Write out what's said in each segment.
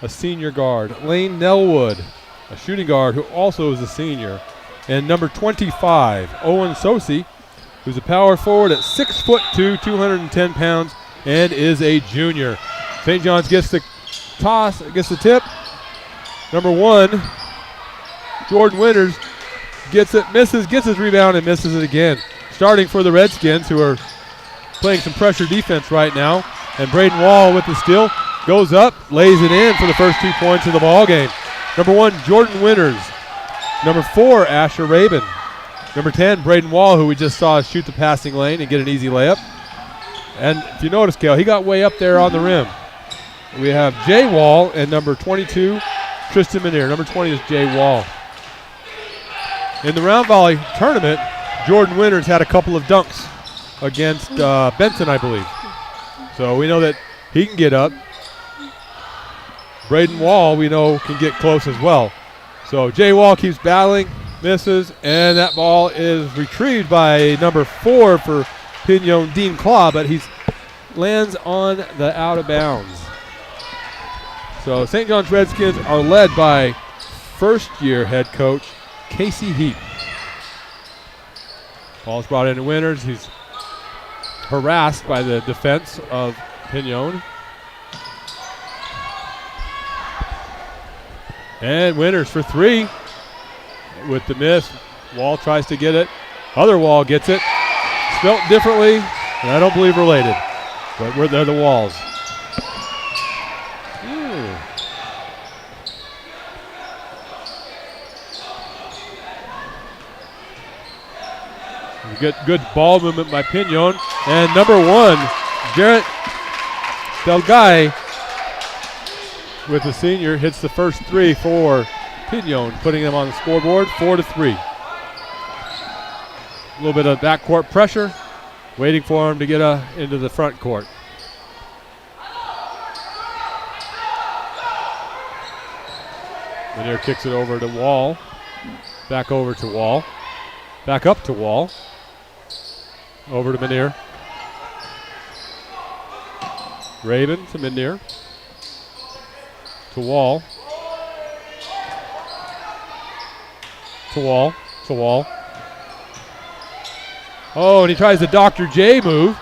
a senior guard. Lane Nelwood, a shooting guard who also is a senior. And number 25, Owen Sosi, who's a power forward at 6'2", 210 pounds, and is a junior. St. John's gets the toss, gets the tip. Number 1, Jordan Winters gets it, misses, gets his rebound, and misses it again. Starting for the Redskins, who are playing some pressure defense right now. And Braden Wall with the steal, goes up, lays it in for the first 2 points of the ball game. Number 1, Jordan Winters. Number 4, Asher Rabin. Number 10, Braden Wall, who we just saw shoot the passing lane and get an easy layup. And if you notice, Cal, he got way up there on the rim. We have Jay Wall and number 22, Tristan Minear. Number 20 is Jay Wall. In the Round Valley tournament, Jordan Winters had a couple of dunks against Benson, I believe. So we know that he can get up. Braden Wall, we know, can get close as well. So Jay Wall keeps battling, misses, and that ball is retrieved by number 4 for Pinon, Dean Claw, but he lands on the out of bounds. So St. John's Redskins are led by first-year head coach Casey Heap. Ball's brought into Winters. He's harassed by the defense of Pinon. And Winters for 3 with the miss. Wall tries to get it. Other Wall gets it. Spelt differently, and I don't believe related, but they're the Walls. Good ball movement by Pinon. And number 1, Jarrett Delgay with the senior hits the first 3 for Pinon, putting them on the scoreboard 4-3. A little bit of backcourt pressure, waiting for him to get into the front court. Minear kicks it over to Wall. Back over to Wall. Back up to Wall. Over to Minear. Rabin to Minear. To Wall. To Wall. To Wall. Oh, and he tries the Dr. J move.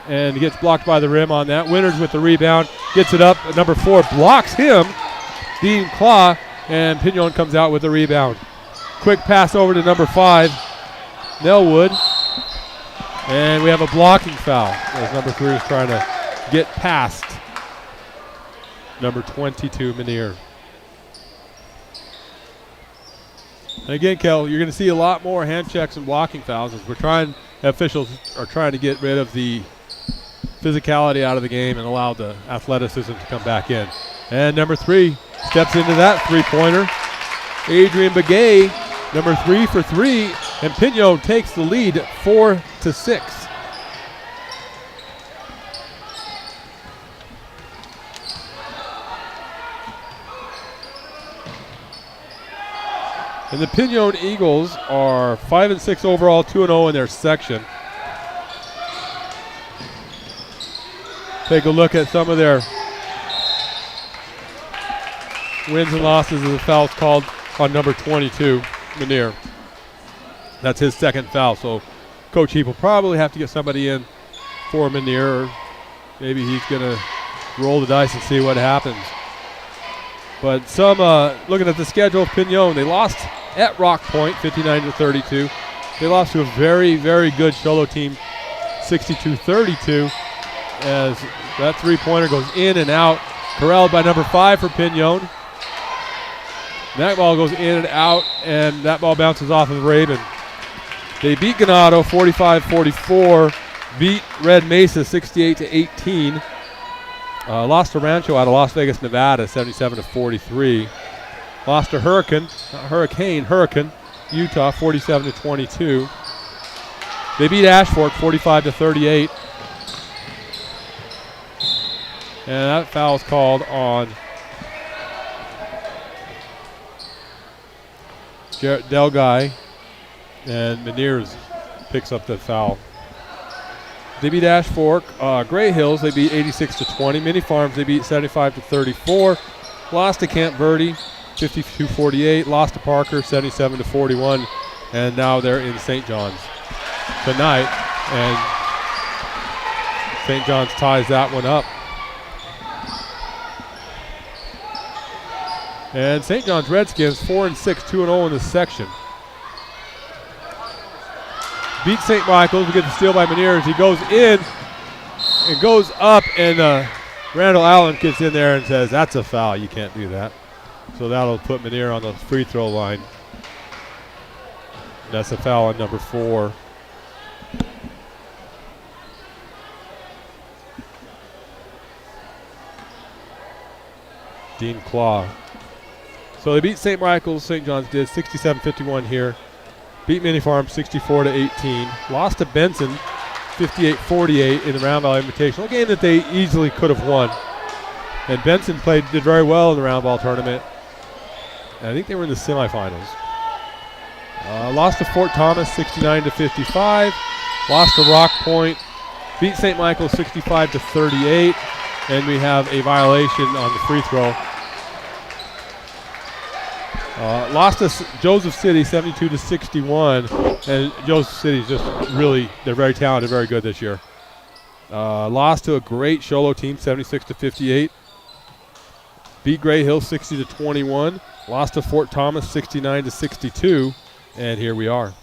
And he gets blocked by the rim on that. Winters with the rebound. Gets it up. Number 4 blocks him. Dean Claw. And Pinon comes out with the rebound. Quick pass over to number 5. Nelwood. And we have a blocking foul as number 3 is trying to get past number 22, Minear. And again, Kel, you're going to see a lot more hand checks and blocking fouls as officials are trying to get rid of the physicality out of the game and allow the athleticism to come back in. And number 3 steps into that three-pointer. Adrian Begay, number 3 for 3, and Pinon takes the lead 4-6. And the Pinon Eagles are 5-6 overall, 2-0 in their section. Take a look at some of their wins and losses as the fouls called on number 22, Minear. That's his second foul, so Coach Heap will probably have to get somebody in for Minear, or maybe he's going to roll the dice and see what happens. But some looking at the schedule of Pinon, they lost at Rock Point, 59-32. They lost to a very, very good Cholo team, 62-32, as that three-pointer goes in and out, corralled by number 5 for Pinon. That ball goes in and out, and that ball bounces off of Rabin. They beat Ganado 45-44, beat Red Mesa 68-18. Lost to Rancho out of Las Vegas, Nevada, 77-43. Lost to Hurricane, Utah, 47-22. They beat Ashford 45-38. And that foul is called on Jarrett Delgay, and Minear picks up the foul. They beat Ash Fork. Gray Hills, they beat 86-20. Mini Farms, they beat 75-34. Lost to Camp Verde, 52-48. Lost to Parker, 77-41. And now they're in St. John's tonight. And St. John's ties that one up. And St. John's Redskins 4-6, 2-0 in this section. Beat St. Michael's. We get the steal by Meneers. He goes in and goes up, and Randall Allen gets in there and says, "That's a foul. You can't do that." So that'll put Meneer on the free throw line. That's a foul on number 4. Dean Claw. So they beat St. Michael's, St. John's did, 67-51 here. Beat Mini Farm 64-18. Lost to Benson 58-48 in the Round Ball Invitational, a game that they easily could have won. And Benson did very well in the Round Ball tournament. And I think they were in the semifinals. Lost to Fort Thomas 69-55. Lost to Rock Point. Beat St. Michael's 65-38. And we have a violation on the free throw. Lost to Joseph City 72-61, and Joseph City is just really, they're very talented, very good this year. Lost to a great Sholo team 76-58. Beat Gray Hill 60-21. Lost to Fort Thomas 69-62, and here we are.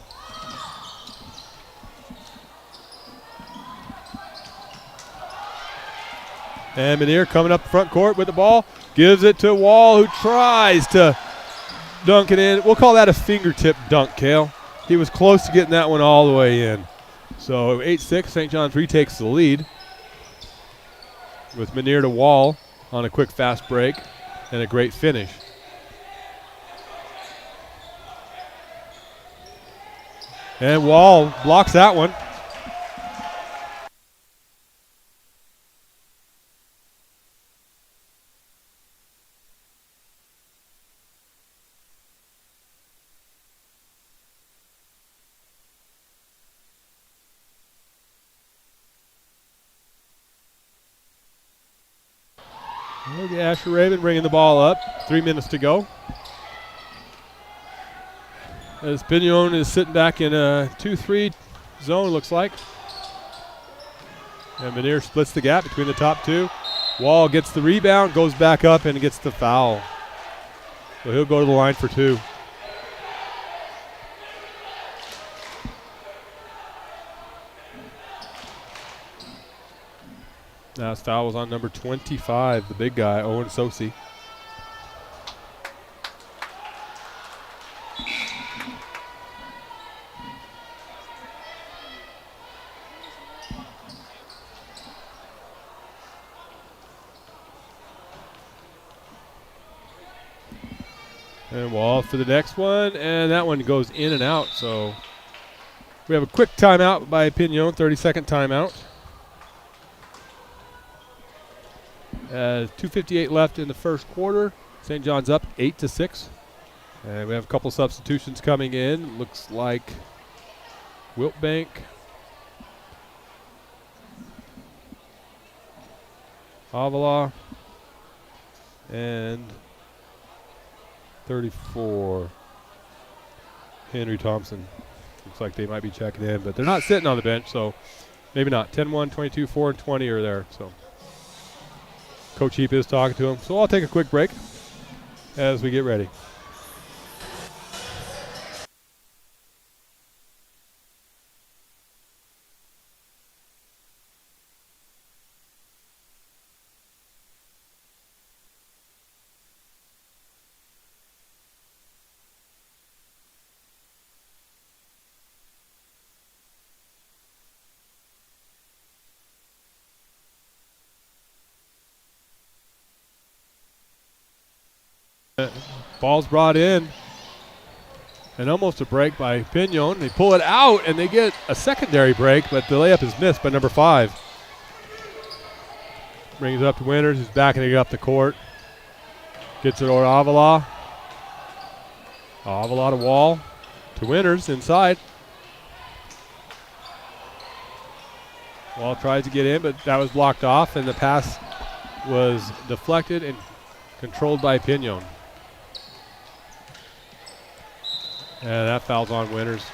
And Meneer coming up the front court with the ball, gives it to Wall, who tries to dunk it in. We'll call that a fingertip dunk, Cale. He was close to getting that one all the way in. So 8-6, St. John's retakes the lead with Meneer to Wall on a quick fast break and a great finish. And Wall blocks that one. Look at Asher Raven bringing the ball up. 3 minutes to go. As Pinon is sitting back in a 2-3 zone, looks like. And Meneer splits the gap between the top two. Wall gets the rebound, goes back up, and gets the foul. So he'll go to the line for 2. Now his foul was on number 25, the big guy, Owen Sosi. And Wall for the next one, and that one goes in and out. So we have a quick timeout by Pinon, 30-second timeout. 2:58 left in the first quarter. St. John's up 8-6. And we have a couple substitutions coming in. Looks like Wiltbank, Avila, and 34, Henry Thompson. Looks like they might be checking in, but they're not sitting on the bench, so maybe not. 10-1, 22, 4, and 20 are there. So Coach Heap is talking to him. So I'll take a quick break as we get ready. Ball's brought in, and almost a break by Pinon. They pull it out, and they get a secondary break, but the layup is missed by number 5. Brings it up to Winters, who's backing it up the court. Gets it over to Avila. Avila to Wall. To Winters inside. Wall tries to get in, but that was blocked off, and the pass was deflected and controlled by Pinon. And that foul's on Winters.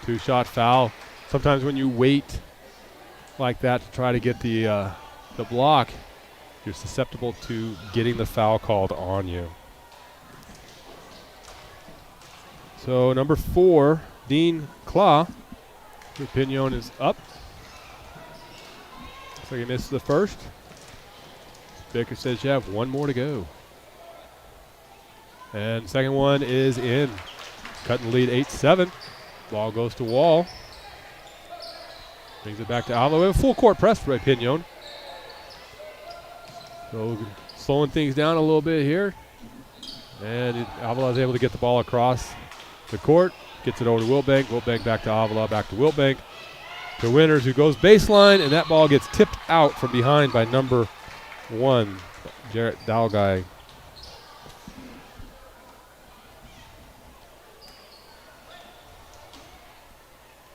2-shot foul. Sometimes when you wait like that to try to get the block, you're susceptible to getting the foul called on you. So number 4, Dean Claw. Pinon is up. Looks like he missed the first. Baker says you have one more to go. And second one is in. Cutting the lead 8-7. Ball goes to Wall. Brings it back to Avila. We have a full court press by Pinon. So slowing things down a little bit here. And Avila is able to get the ball across the court. Gets it over to Wilbank. Wilbank back to Avila. Back to Wilbank. To Winters, who goes baseline. And that ball gets tipped out from behind by number 1, Jarrett Dalgai.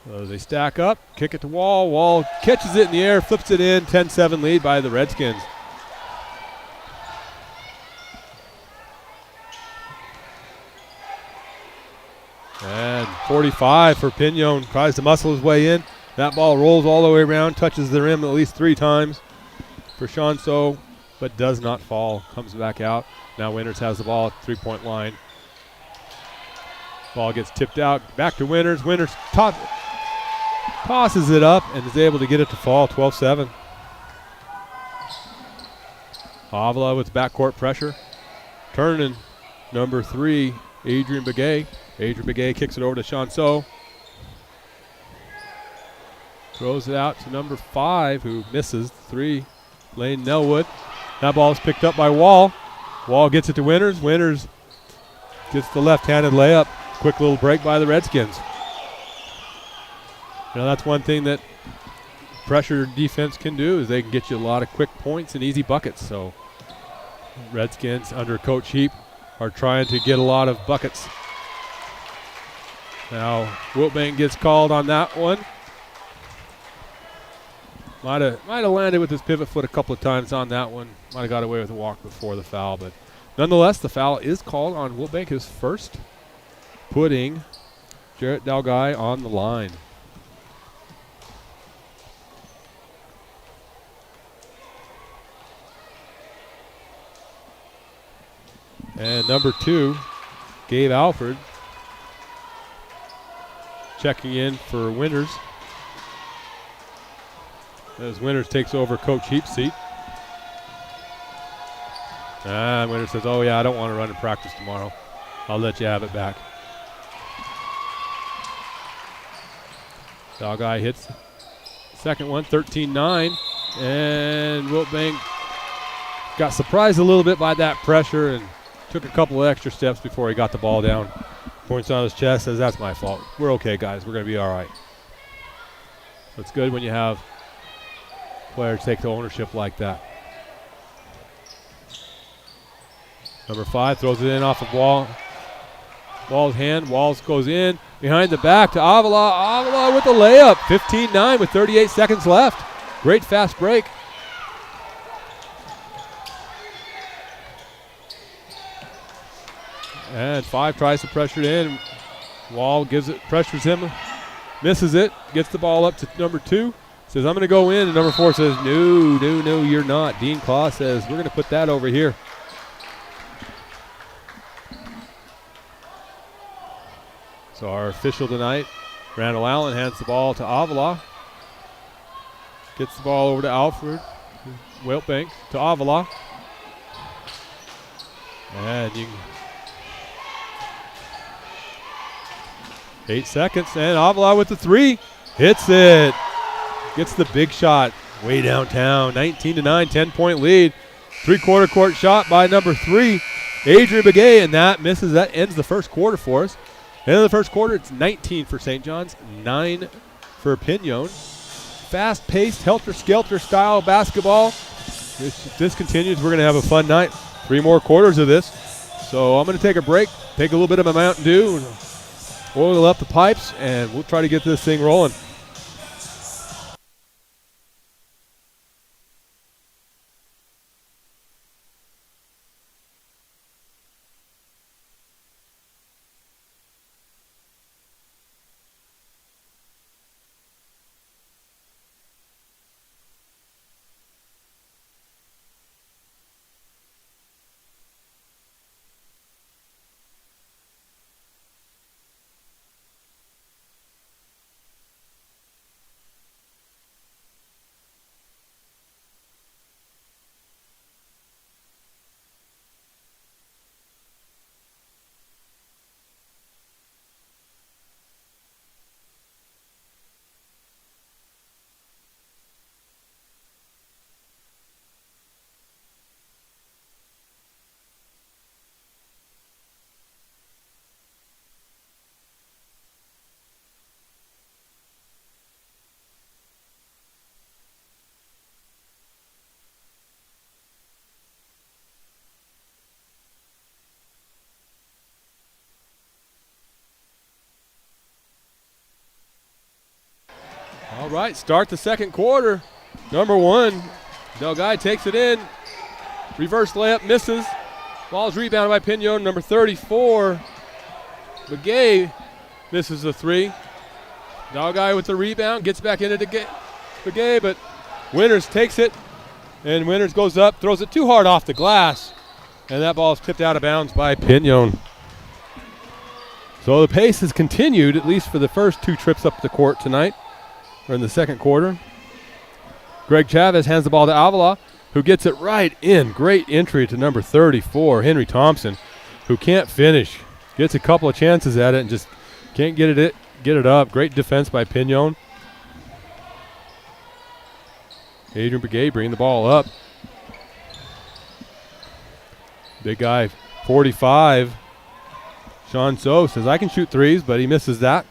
So they stack up, kick it to Wall. Wall catches it in the air, flips it in. 10-7 lead by the Redskins. And 45 for Pinon. Tries to muscle his way in. That ball rolls all the way around, touches the rim at least 3 times for Chanceau, but does not fall. Comes back out. Now Winters has the ball at 3-point line. Ball gets tipped out. Back to Winters. Winters tosses it up and is able to get it to fall. 12-7. Avila with backcourt pressure. Turning number 3, Adrian Begay. Adrian Begay kicks it over to Chanceau. Throws it out to number 5, who misses 3, Lane Nelwood. That ball is picked up by Wall. Wall gets it to Winters. Winters gets the left-handed layup. Quick little break by the Redskins. That's one thing that pressure defense can do, is they can get you a lot of quick points and easy buckets. So Redskins under Coach Heap are trying to get a lot of buckets. Now Wilbank gets called on that one. Might have landed with his pivot foot a couple of times on that one. Might have got away with a walk before the foul, but nonetheless, the foul is called on Wilbank, his first, putting Jarrett Dalgai on the line. And number 2, Gabe Alford, checking in for Winters, as Winters takes over Coach Heap's seat. And Winters says, oh yeah, I don't want to run in practice tomorrow. I'll let you have it back. Dalgai hits second one, 13-9. And Wilbank got surprised a little bit by that pressure and took a couple of extra steps before he got the ball down. Points on his chest, says, that's my fault. We're okay, guys. We're going to be all right. So it's good when you have players take the ownership like that. Number 5 throws it in off of Wall. Wall's hand. Walls goes in behind the back to Avila. Avila with the layup. 15-9 with 38 seconds left. Great fast break. And 5 tries to pressure it in. Wall gives it, pressures him, misses it, gets the ball up to number 2. Says, I'm going to go in. And number 4 says, no, you're not. Dean Claw says, we're going to put that over here. So our official tonight, Randall Allen, hands the ball to Avila. Gets the ball over to Alfred. Wilbank to Avila. And 8 seconds. And Avila with the 3. Hits it. Gets the big shot way downtown. 19-9, 10-point lead. 3-quarter court shot by number 3, Adrian Begay, and that misses. That ends the first quarter for us. End of the first quarter, it's 19 for St. John's, 9 for Pinon. Fast-paced, helter-skelter style basketball. If this continues, we're going to have a fun night. 3 more quarters of this. So I'm going to take a break, take a little bit of a Mountain Dew, and oil up the pipes, and we'll try to get this thing rolling. right, start the second quarter. Number 1, Del Guy takes it in. Reverse layup, misses. Ball's rebounded by Pinon. Number 34, Begay misses the 3. Del Guy with the rebound, gets back into Begay, but Winters takes it, and Winters goes up, throws it too hard off the glass, and that ball is tipped out of bounds by Pinon. So the pace has continued, at least for the first 2 trips up the court tonight, or in the second quarter. Greg Chavez hands the ball to Avila, who gets it right in. Great entry to number 34, Henry Thompson, who can't finish. Gets a couple of chances at it and just can't get it up. Great defense by Pinon. Adrian Begay bringing the ball up. Big guy, 45. Sean So says, I can shoot threes, but he misses that.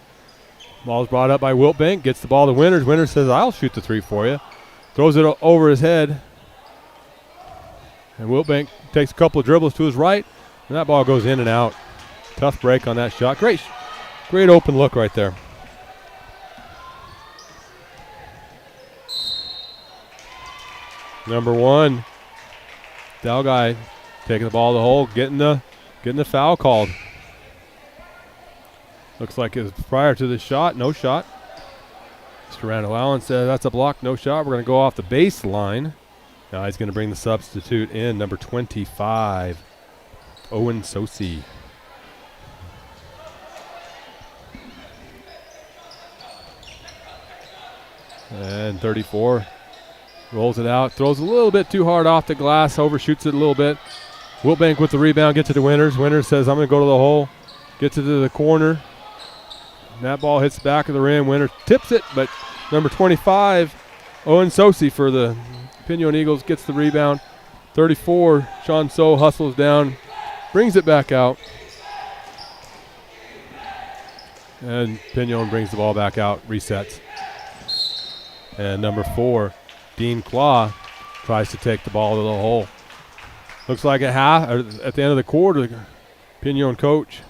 Ball's brought up by Wiltbank. Gets the ball to Winters. Winters says, I'll shoot the 3 for you. Throws it over his head. And Wiltbank takes a couple of dribbles to his right, and that ball goes in and out. Tough break on that shot. Great open look right there. Number 1, Dalgai taking the ball to the hole, getting the foul called. Looks like it was prior to the shot, no shot. Mr. Randall Allen said that's a block, no shot. We're going to go off the baseline. Now he's going to bring the substitute in, number 25, Owen Sosi. And 34 rolls it out, throws a little bit too hard off the glass, overshoots it a little bit. Wiltbank with the rebound, gets it to Winters. Winters says, I'm going to go to the hole, gets it to the corner. And that ball hits the back of the rim. Winters tips it, but number 25, Owen Sosi for the Pinon Eagles gets the rebound. 34, Sean So hustles down, brings it back out. And Pinon brings the ball back out, resets. And number 4, Dean Claw tries to take the ball to the hole. Looks like at the end of the quarter, the Pinon coach,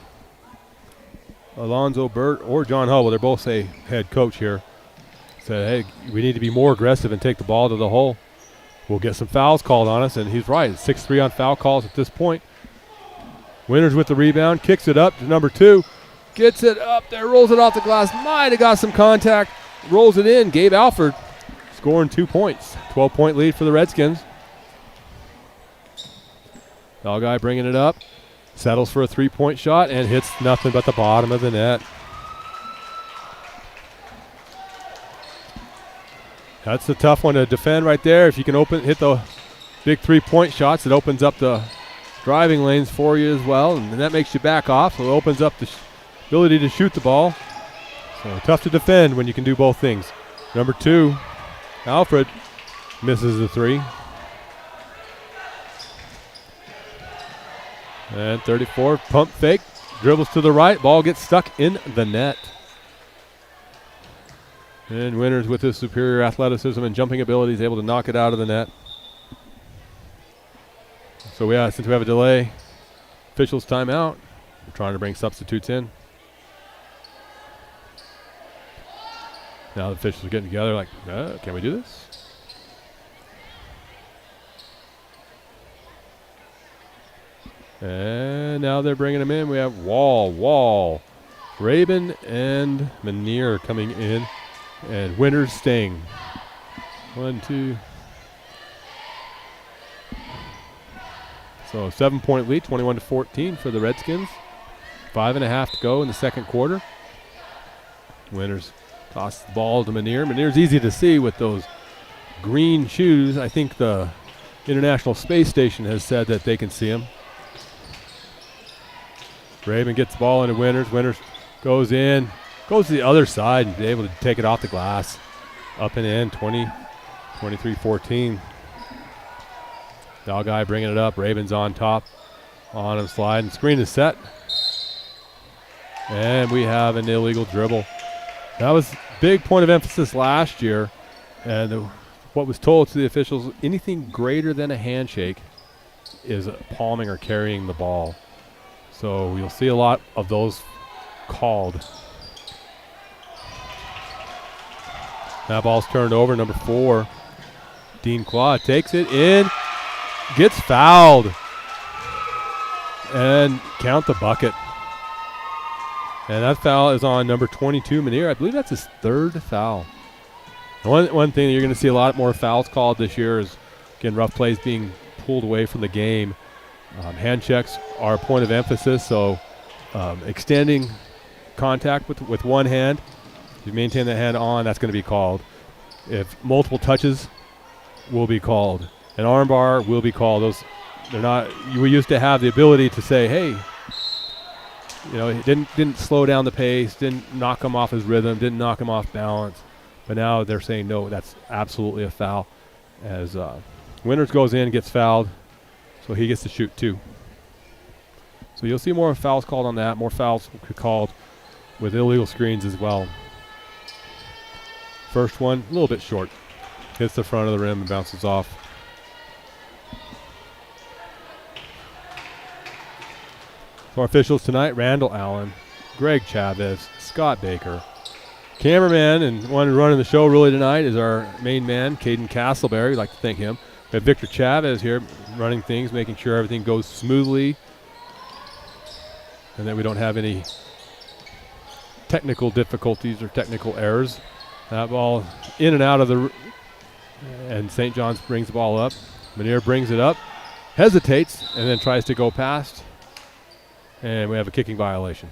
Alonzo Burt or John Hubble, they're both head coach here, said, hey, we need to be more aggressive and take the ball to the hole. We'll get some fouls called on us, and he's right. 6-3 on foul calls at this point. Winters with the rebound, kicks it up to number 2, gets it up there, rolls it off the glass, might have got some contact, rolls it in. Gabe Alford scoring 2 points. 12-point lead for the Redskins. Guy bringing it up. Settles for a 3-point shot and hits nothing but the bottom of the net. That's the tough one to defend right there. If you can hit the big 3-point shots, it opens up the driving lanes for you as well, and that makes you back off, so it opens up the ability to shoot the ball. So tough to defend when you can do both things. Number 2, Alfred misses the 3. And 34, pump fake, dribbles to the right, ball gets stuck in the net. And Winters with his superior athleticism and jumping ability is able to knock it out of the net. So since we have a delay, officials timeout. We're trying to bring substitutes in. Now the officials are getting together like, can we do this? And now they're bringing them in. We have Wall, Rabin, and Manier coming in. And Winters staying. 1, 2. So 7-point lead, 21-14 for the Redskins. 5.5 to go in the second quarter. Winters tosses the ball to Manier. Manier's easy to see with those green shoes. I think the International Space Station has said that they can see him. Rabin gets the ball into Winters. Winters goes in, goes to the other side and is able to take it off the glass. Up and in, 23-14. Guy bringing it up. Rabin's on top. On him sliding. Screen is set. And we have an illegal dribble. That was a big point of emphasis last year. And what was told to the officials, anything greater than a handshake is palming or carrying the ball. So you'll see a lot of those called. That ball's turned over. Number 4, Dean Claw takes it in, gets fouled, and count the bucket. And that foul is on number 22, Manier. I believe that's his 3rd foul. One thing that you're going to see a lot more fouls called this year is, again, rough plays being pulled away from the game. Hand checks are a point of emphasis, so extending contact with one hand, if you maintain that hand on, that's going to be called. If multiple touches, will be called. An arm bar will be called. They're not. We used to have the ability to say, hey, he didn't slow down the pace, didn't knock him off his rhythm, didn't knock him off balance. But now they're saying, no, that's absolutely a foul. As Winters goes in, gets fouled, so he gets to shoot 2. So you'll see more fouls called on that, more fouls called with illegal screens as well. First one, a little bit short. Hits the front of the rim and bounces off. For officials tonight, Randall Allen, Greg Chavez, Scott Baker. Cameraman and one running the show really tonight is our main man, Caden Castleberry. We'd like to thank him. We have Victor Chavez here running things, making sure everything goes smoothly and that we don't have any technical difficulties or technical errors. That ball in and out of the and St. John's brings the ball up. Manier brings it up, hesitates, and then tries to go past. And we have a kicking violation.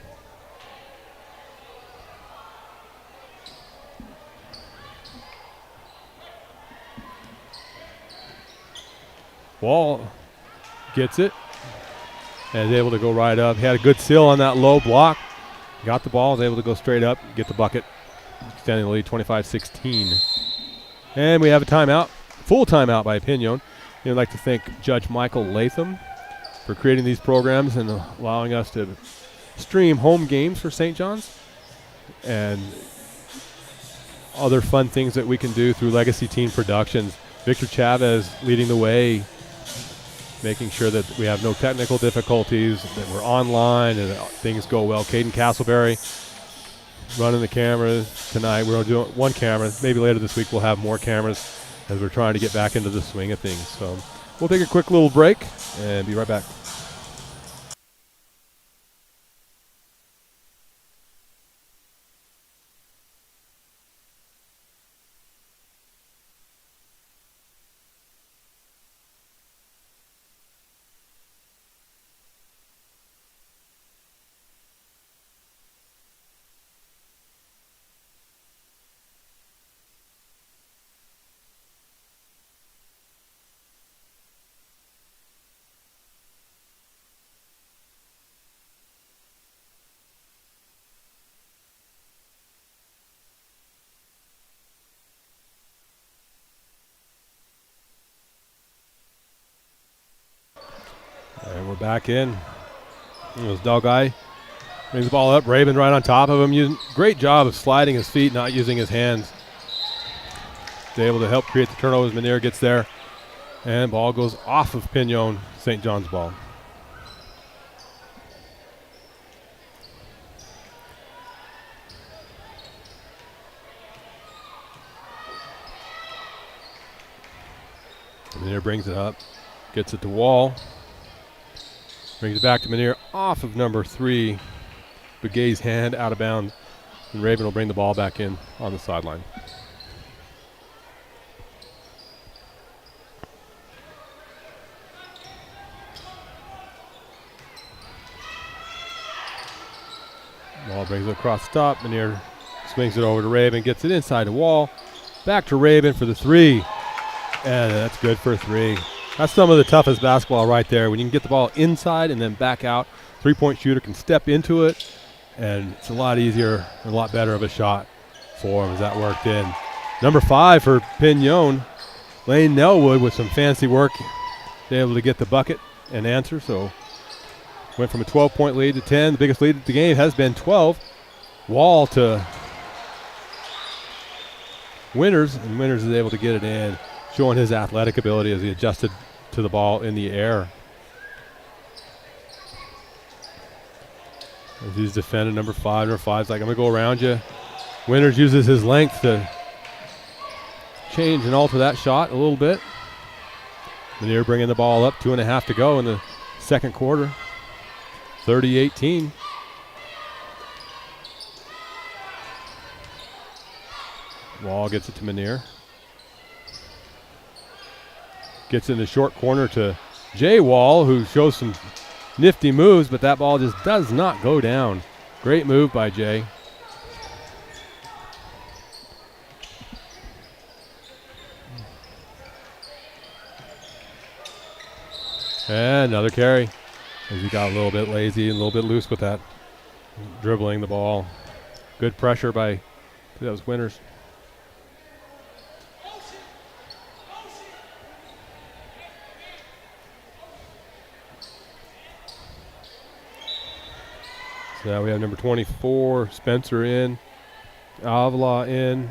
Wall gets it and is able to go right up. He had a good seal on that low block. Got the ball, was able to go straight up, get the bucket, extending the lead 25-16. And we have a timeout, full timeout by Pinon. I'd like to thank Judge Michael Latham for creating these programs and allowing us to stream home games for St. John's and other fun things that we can do through Legacy Team Productions. Victor Chavez leading the way, making sure that we have no technical difficulties, that we're online and that things go well. Caden Castleberry running the cameras tonight. We're doing one camera. Maybe later this week we'll have more cameras as we're trying to get back into the swing of things. So we'll take a quick little break and be right back. And we're back in. It was Dogeye. Brings the ball up. Raven right on top of him. Great job of sliding his feet, not using his hands. He's able to help create the turnovers. Manier gets there. And ball goes off of Pinon, St. John's ball. Manier brings it up. Gets it to Wall. Brings it back to Manier off of number 3. Begay's hand out of bounds. And Raven will bring the ball back in on the sideline. Ball brings it across the top. Manier swings it over to Raven. Gets it inside the Wall. Back to Raven for the 3. And that's good for a 3. That's some of the toughest basketball right there. When you can get the ball inside and then back out, three-point shooter can step into it, and it's a lot easier and a lot better of a shot for him as that worked in. Number 5 for Pinon, Lane Nelwood with some fancy work, able to get the bucket and answer. So went from a 12-point lead to 10. The biggest lead of the game has been 12. Wall to Winters, and Winters is able to get it in, showing his athletic ability as he adjusted to the ball in the air. As he's defending number 5. Number 5's like, I'm going to go around you. Winters uses his length to change and alter that shot a little bit. Minear bringing the ball up, 2.5 to go in the second quarter. 30-18. Wall gets it to Minear. Gets in the short corner to Jay Wall, who shows some nifty moves, but that ball just does not go down. Great move by Jay. And another carry. As he got a little bit lazy and a little bit loose with that, dribbling the ball. Good pressure by those Winters. So now we have number 24, Spencer in, Avila in,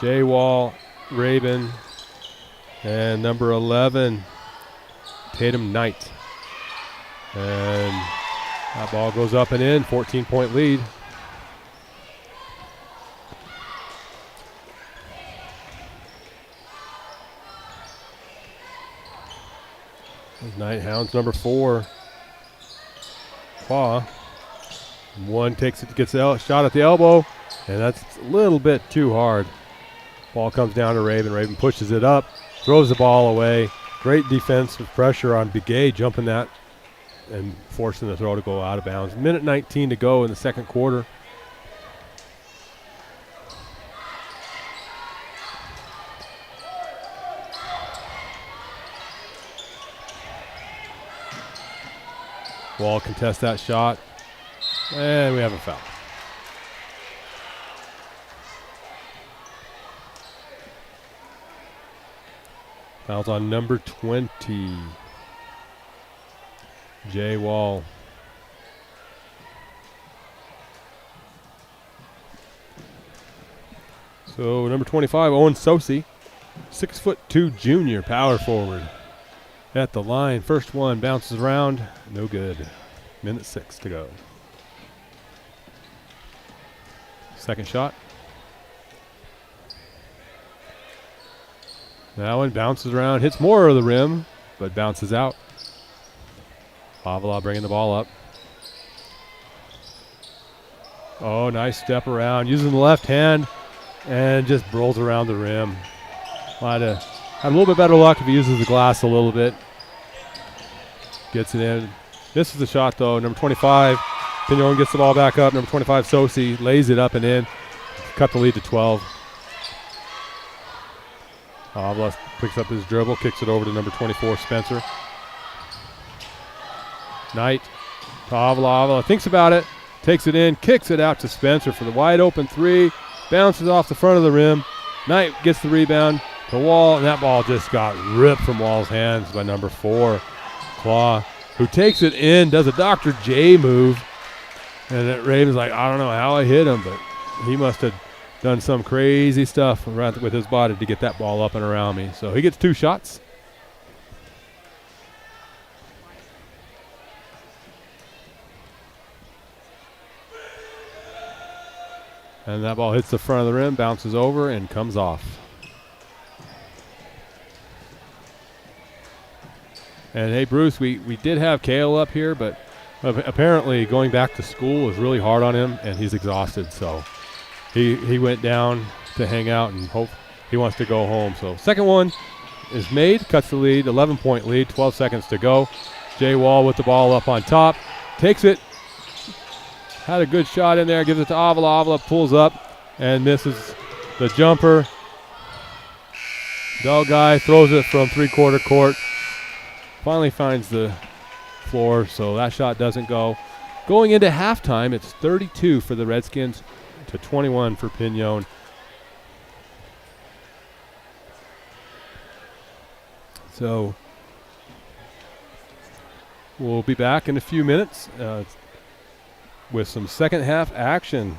Jay Wall, Rabin, and number 11, Tatum Knight. And that ball goes up and in, 14-point lead. Knight hounds number 4, Claw. One takes it, gets the shot at the elbow, and that's a little bit too hard. Ball comes down to Raven. Raven pushes it up, throws the ball away. Great defensive pressure on Begay, jumping that and forcing the throw to go out of bounds. Minute 19 to go in the second quarter. Wall contests that shot, and we have a foul. Foul's on number 20, Jay Wall. So number 25, Owen Sosi, 6'2" junior, power forward. At the line, first one bounces around, no good. Minute 6 to go. Second shot. That one bounces around, hits more of the rim, but bounces out. Avila bringing the ball up. Oh, nice step around, using the left hand, and just rolls around the rim. Had a little bit better luck if he uses the glass a little bit. Gets it in. Misses the shot, though. Number 25, Pinon gets the ball back up. Number 25, Sosi, lays it up and in. Cut the lead to 12. Avila picks up his dribble, kicks it over to number 24, Spencer. Knight to Avila. Avila thinks about it, takes it in, kicks it out to Spencer for the wide open three. Bounces off the front of the rim. Knight gets the rebound to Wall, and that ball just got ripped from Wall's hands by number 4, Claw, who takes it in, does a Dr. J move. And Raven's like, I don't know how I hit him, but he must have done some crazy stuff with his body to get that ball up and around me. So he gets 2 shots. And that ball hits the front of the rim, bounces over, and comes off. And hey, Bruce, we did have Kale up here, but apparently going back to school was really hard on him, and he's exhausted. So he went down to hang out and hope he wants to go home. So second one is made, cuts the lead, 11-point lead, 12 seconds to go. Jay Wall with the ball up on top, takes it, had a good shot in there, gives it to Avila. Avila pulls up and misses the jumper. Del Guy throws it from three-quarter court. Finally finds the floor, so that shot doesn't go. Going into halftime, it's 32 for the Redskins to 21 for Pinon. So we'll be back in a few minutes with some second half action.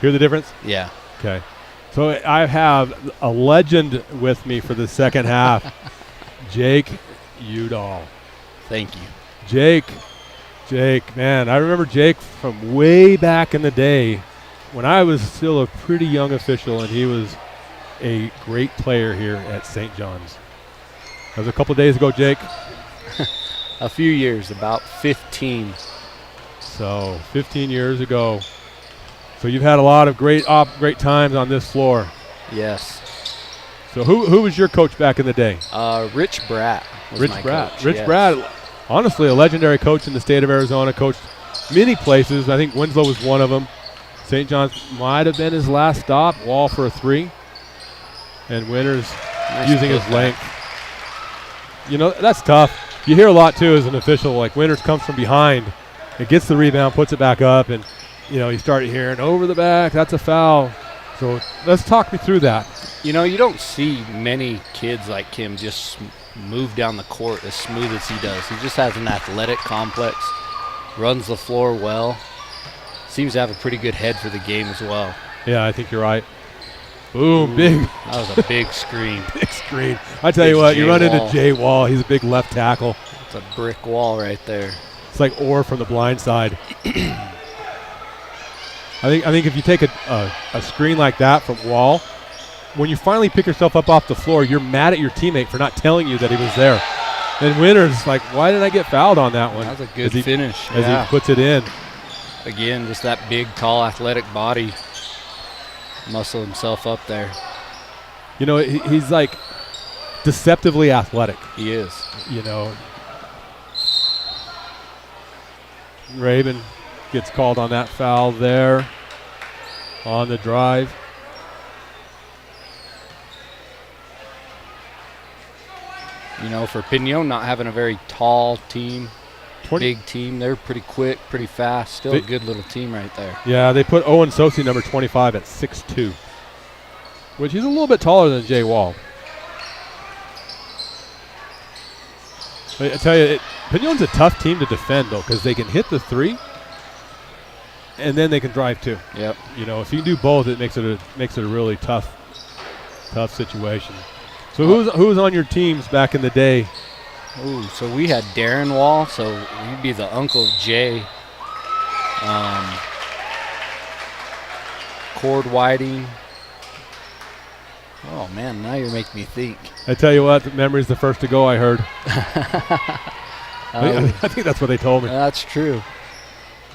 Hear the difference? Yeah. Okay. So I have a legend with me for the second half, Jake Udall. Thank you. Jake, man, I remember Jake from way back in the day when I was still a pretty young official, and he was a great player here at St. John's. That was a couple days ago, Jake. A few years, about 15. So 15 years ago. So you've had a lot of great times on this floor. Yes. So who was your coach back in the day? Rich Bratt was my coach. Rich Bratt, honestly, a legendary coach in the state of Arizona, coached many places. I think Winslow was one of them. St. John's might have been his last stop. Wall for a 3. And Winters using his length. You know, that's tough. You hear a lot, too, as an official, like Winters comes from behind. It gets the rebound, puts it back up, and, you know, you start hearing over the back, that's a foul. So let's talk me through that. You know, you don't see many kids like him just move down the court as smooth as he does. He just has an athletic complex, runs the floor well, seems to have a pretty good head for the game as well. Yeah, I think you're right. Boom, big. That was a big screen. Big screen. I tell you what, you run into Jay Wall. He's a big left tackle. It's a brick wall right there. It's like Orr from the blind side. I think if you take a screen like that from Wall, when you finally pick yourself up off the floor, you're mad at your teammate for not telling you that he was there. And Winters like, why didn't I get fouled on that one? That was a good finish. As he puts it in. Again, just that big, tall, athletic body. Muscle himself up there. You know, he's like deceptively athletic. He is. You know. Raven gets called on that foul there on the drive. You know, for Pinon not having a very tall team, big team, they're pretty quick, pretty fast. Still a good little team right there. Yeah, they put Owen Sosi, number 25, at 6'2", which he's a little bit taller than Jay Wall. I tell you, Pinon's a tough team to defend, though, because they can hit the 3, and then they can drive too. Yep. You know, if you do both, it makes it a really tough situation. So who was on your teams back in the day? Ooh, so we had Darren Wall, so he'd be the uncle of Jay. Cord Whiting. Oh, man, now you're making me think. I tell you what, the memory's the first to go, I heard. I think that's what they told me. That's true.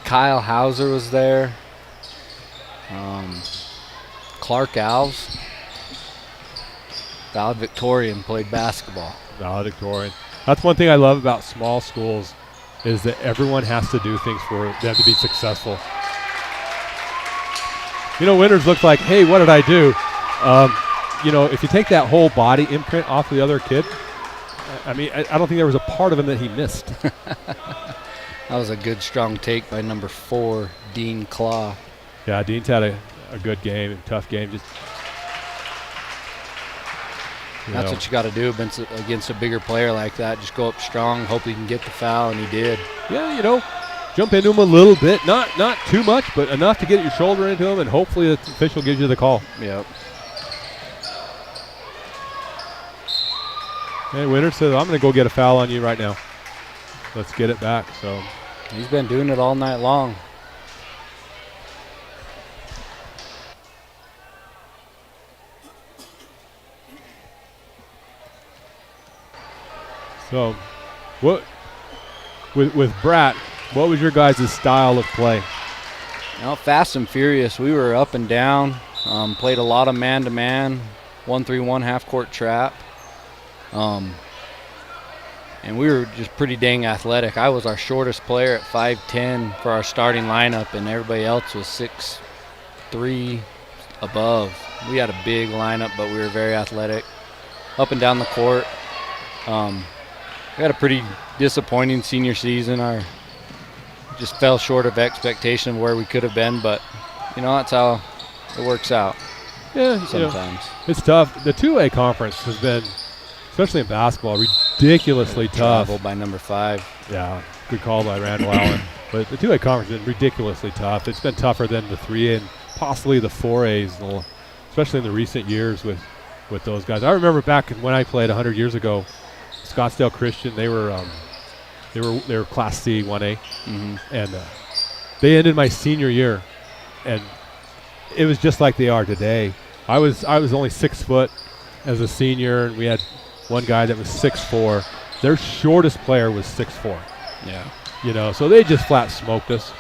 Kyle Hauser was there. Clark Alves. Valedictorian played basketball. Valedictorian. That's one thing I love about small schools is that everyone has to do things for them to be successful. You know, Winters looked like, hey, what did I do? You know, if you take that whole body imprint off of the other kid, I mean, I don't think there was a part of him that he missed. That was a good, strong take by number 4, Dean Claw. Yeah, Dean's had a good game, a tough game. Just That's what you got to do against a bigger player like that. Just go up strong, hope he can get the foul, and he did. Yeah, you know, jump into him a little bit. Not too much, but enough to get your shoulder into him, and hopefully the official gives you the call. Yep. Hey, Winters says, I'm going to go get a foul on you right now. Let's get it back. So he's been doing it all night long. So, what with Bratt, what was your guys' style of play? Fast and furious. We were up and down, played a lot of man-to-man, 1-3-1 half-court trap. And we were just pretty dang athletic. I was our shortest player at 5'10" for our starting lineup, and everybody else was 6'3" above. We had a big lineup, but we were very athletic. Up and down the court. We had a pretty disappointing senior season. Just fell short of expectation of where we could have been, but, that's how it works out. Yeah, sometimes. It's tough. The 2A conference has been, especially in basketball, ridiculously tough. Traveled by number 5. Yeah, good call by Randall Allen. But the 2A conference has been ridiculously tough. It's been tougher than the 3A and possibly the 4As, especially in the recent years with those guys. I remember back when I played 100 years ago, Scottsdale Christian. They were Class C 1A, and they ended my senior year, and it was just like they are today. I was only 6 foot as a senior, and we had one guy that was 6'4". Their shortest player was 6'4". Yeah. So they just flat smoked us.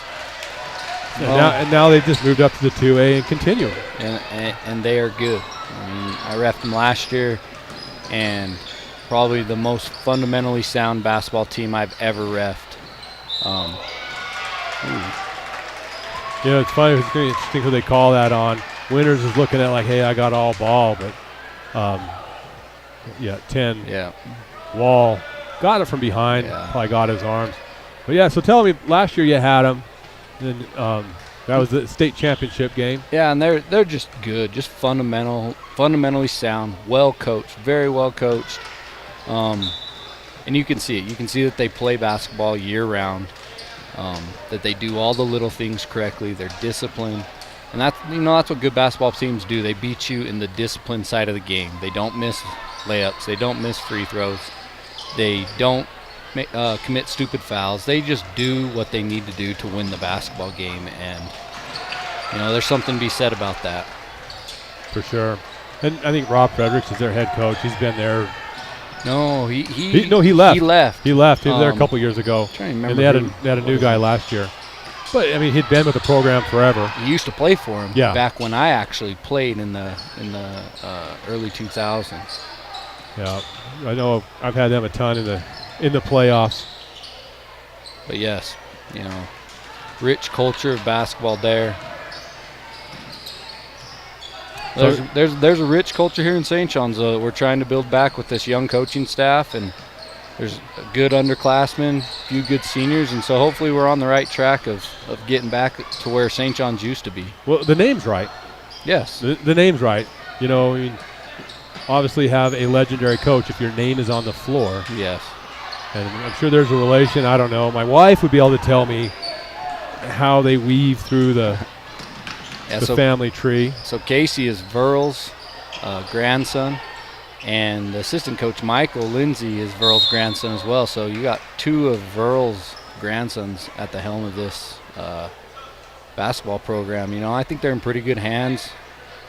And now they've just moved up to the 2A and continue. And they are good. I mean, I reffed them last year, and probably the most fundamentally sound basketball team I've ever reffed. It's funny. It's going to be interesting who they call that on. Winters is looking at like, hey, I got all ball, but 10. Yeah. Wall got it from behind. Yeah. Probably got his arms. But so tell me, last year you had him. And that was the state championship game. Yeah, and they're just good, just fundamentally sound, well coached, very well coached. And you can see it. You can see that they play basketball year round. That they do all the little things correctly. They're disciplined, and that's what good basketball teams do. They beat you in the discipline side of the game. They don't miss layups. They don't miss free throws. They don't commit stupid fouls. They just do what they need to do to win the basketball game, and there's something to be said about that. For sure. And I think Rob Fredericks is their head coach. He's been there. No, he left. He left. He left. He was there a couple years ago. Trying to remember. And they had a new guy last year. But I mean, he'd been with the program forever. He used to play for him. Yeah. Back when I actually played in the early 2000s. Yeah, I know. I've had them a ton in the playoffs. But yes, rich culture of basketball there. There's a rich culture here in St. John's. We're trying to build back with this young coaching staff, and there's a good underclassmen, a few good seniors, and so hopefully we're on the right track of getting back to where St. John's used to be. Well, the name's right. Yes. The name's right. I mean, obviously have a legendary coach if your name is on the floor. Yes. And I'm sure there's a relation. I don't know. My wife would be able to tell me how they weave through the family tree. So Casey is Verl's grandson, and the assistant coach Michael Lindsay is Verl's grandson as well. So you got two of Verl's grandsons at the helm of this basketball program. I think they're in pretty good hands.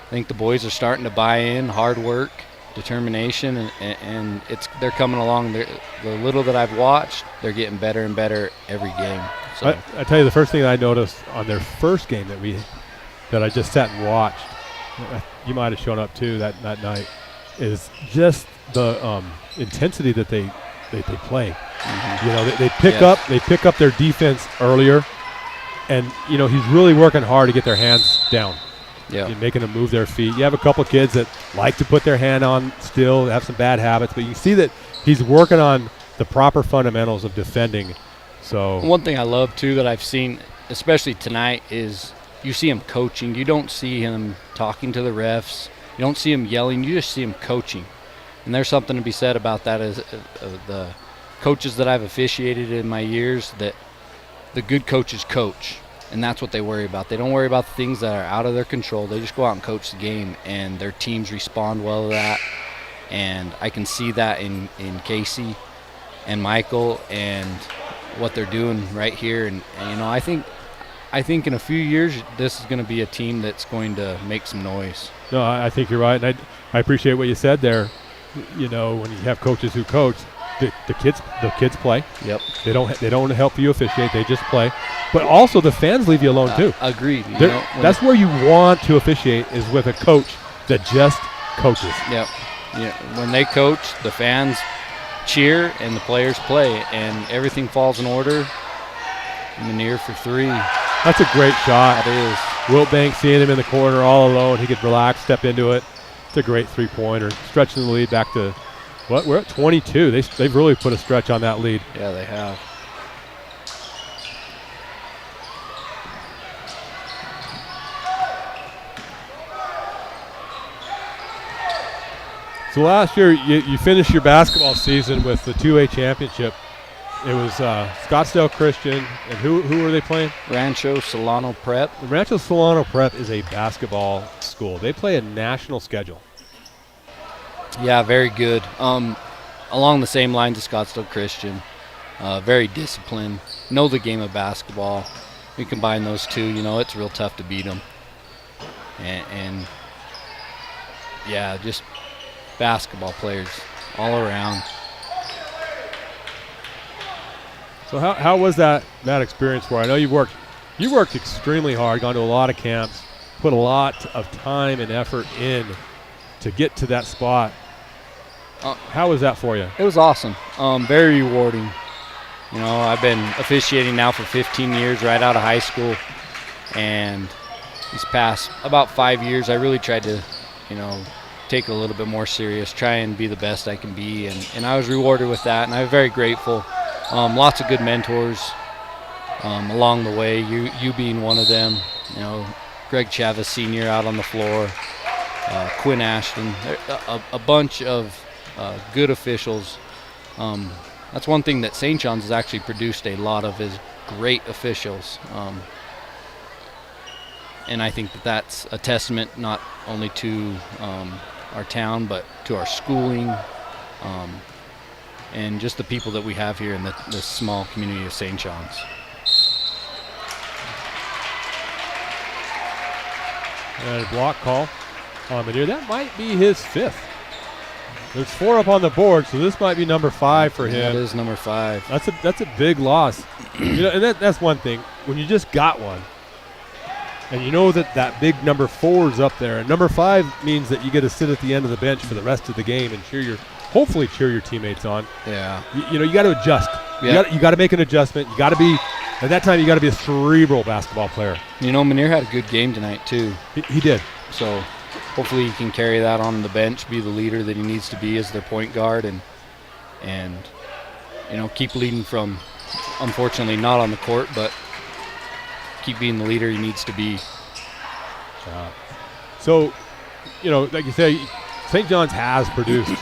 I think the boys are starting to buy in, hard work, determination, and they're coming along. The little that I've watched, they're getting better and better every game. So I tell you, the first thing I noticed on their first game that I just sat and watched, you might have shown up too that night, is just the intensity that they play. Mm-hmm. They pick up their defense earlier, and he's really working hard to get their hands down. Yeah, making them move their feet. You have a couple kids that like to put their hand on still, have some bad habits, but you see that he's working on the proper fundamentals of defending. So one thing I love too that I've seen, especially tonight, is you see him coaching. You don't see him talking to the refs. You don't see him yelling. You just see him coaching. And there's something to be said about that as the coaches that I've officiated in my years, that the good coaches coach. And that's what they worry about. They don't worry about the things that are out of their control. They just go out and coach the game, and their teams respond well to that. And I can see that in Casey and Michael and what they're doing right here. And I think in a few years this is going to be a team that's going to make some noise. No, I think you're right, and I appreciate what you said there. When you have coaches who coach, the kids play. Yep. They don't help you officiate. They just play. But also the fans leave you alone too. Agreed. That's where you want to officiate, is with a coach that just coaches. Yep. Yeah. When they coach, the fans cheer and the players play, and everything falls in order. Muneer for three. That's a great shot. That is. Wilt Banks seeing him in the corner all alone. He could relax, step into it. It's a great three-pointer. Stretching the lead back to we're at 22. They've really put a stretch on that lead. Yeah, they have. So last year you finished your basketball season with the 2A championship. It was Scottsdale Christian, and who were they playing? Rancho Solano Prep. The Rancho Solano Prep is a basketball school. They play a national schedule. Yeah, very good. Along the same lines as Scottsdale Christian, very disciplined, know the game of basketball. We combine those two, it's real tough to beat them. And yeah, just basketball players all around. So how was that experience for you? I know you worked extremely hard, gone to a lot of camps, put a lot of time and effort in to get to that spot. How was that for you? It was awesome. Very rewarding. I've been officiating now for 15 years right out of high school, and these past about 5 years I really tried to, take it a little bit more serious, try and be the best I can be, and I was rewarded with that, and I'm very grateful. Lots of good mentors along the way, you being one of them, Greg Chavez Sr. out on the floor, Quinn Ashton, a bunch of good officials. That's one thing that St. John's has actually produced a lot of, is great officials. And I think that's a testament not only to our town, but to our schooling, and just the people that we have here in this small community of St. John's. And a block call on Manir. That might be his 5th. There's 4 up on the board, so this might be number 5 for him. That is number 5. That's a big loss. And that's one thing. When you just got one, and you know that big number 4 is up there, and number 5 means that you get to sit at the end of the bench for the rest of the game and hopefully cheer your teammates on. Yeah. You got to adjust. Yeah. You got to make an adjustment. You got to be, at that time, you got to be a cerebral basketball player. Manir had a good game tonight too. He did. So hopefully he can carry that on the bench, be the leader that he needs to be as their point guard, and keep leading from, unfortunately, not on the court, but keep being the leader he needs to be. So, like you say, St. John's has produced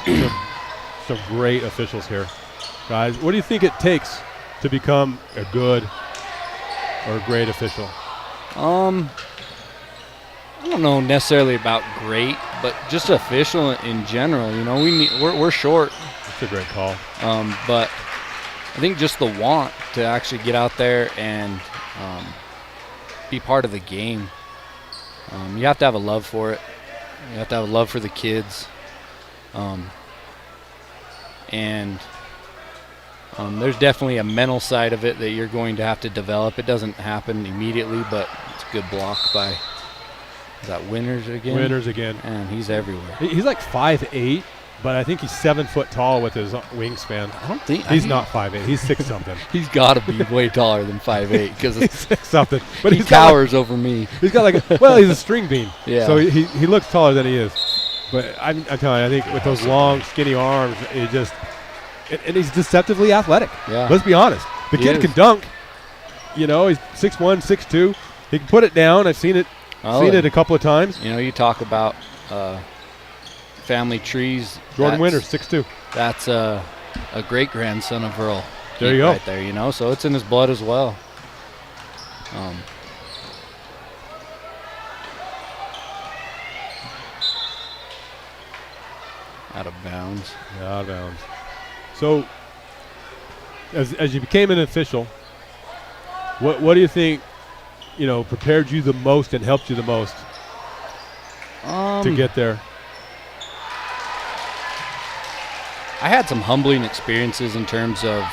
some great officials here. Guys, what do you think it takes to become a good or a great official? I don't know necessarily about great, but just official in general. We're short. That's a great call. But I think just the want to actually get out there and be part of the game. You have to have a love for it. You have to have a love for the kids. And there's definitely a mental side of it that you're going to have to develop. It doesn't happen immediately, but it's a good block by, is that Winters again? Winters again. And he's everywhere. He's like 5'8", but I think he's 7 foot tall with his wingspan. He's not 5'8". He's 6 something. He's got to be way taller than 5'8", because he's 6 something. But he towers over me. He's got he's a string bean. Yeah. So he looks taller than he is. But I'm telling you, I think with those long, skinny arms, and he's deceptively athletic. Yeah. Let's be honest. The kid can dunk. He's 6'1", 6'2". He can put it down. I've seen it. Seen it a couple of times. You talk about family trees. Jordan Winters, 6'2". That's a great grandson of Earl. There you go. Right there, so it's in his blood as well. Out of bounds. Yeah, out of bounds. So, as you became an official, what do you think, prepared you the most and helped you the most to get there? I had some humbling experiences in terms of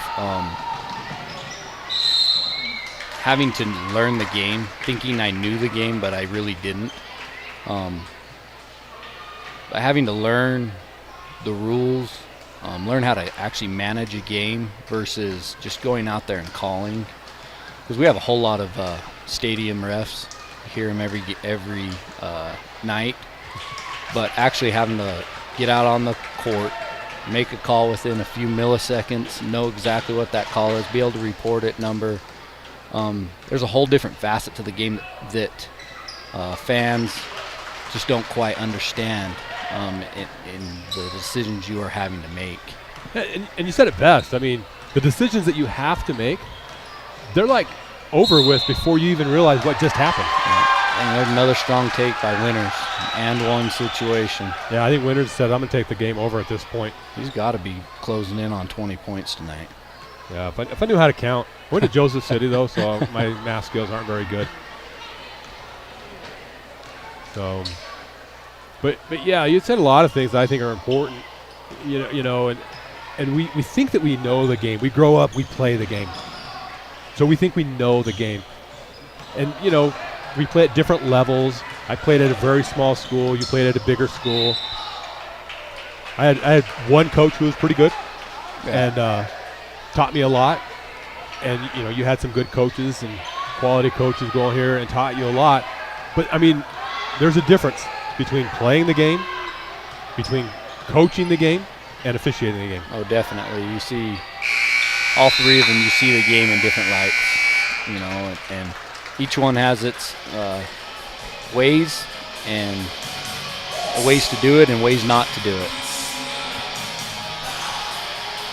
having to learn the game, thinking I knew the game, but I really didn't. But having to learn the rules, learn how to actually manage a game versus just going out there and calling. Because we have a whole lot of stadium refs. I hear them every night. But actually having to get out on the court, make a call within a few milliseconds, know exactly what that call is, be able to report it, number. There's a whole different facet to the game that fans just don't quite understand in the decisions you are having to make. And you said it best. I mean, the decisions that you have to make, they're like over with before you even realize what just happened. And there's another strong take by Winters and one situation. Yeah, I think Winters said, I'm going to take the game over at this point. He's got to be closing in on 20 points tonight. Yeah, if I knew how to count. I went to Joseph City, though, so my math skills aren't very good. So, but yeah, you said a lot of things that I think are important, and we think that we know the game. We grow up, we play the game. So we think we know the game. And, we play at different levels. I played at a very small school. You played at a bigger school. I had one coach who was pretty good and taught me a lot. And, you had some good coaches and quality coaches going here and taught you a lot. But, I mean, there's a difference between playing the game, between coaching the game, and officiating the game. Oh, definitely. You see all three of them, you see the game in different lights, and each one has its ways and ways to do it and ways not to do it.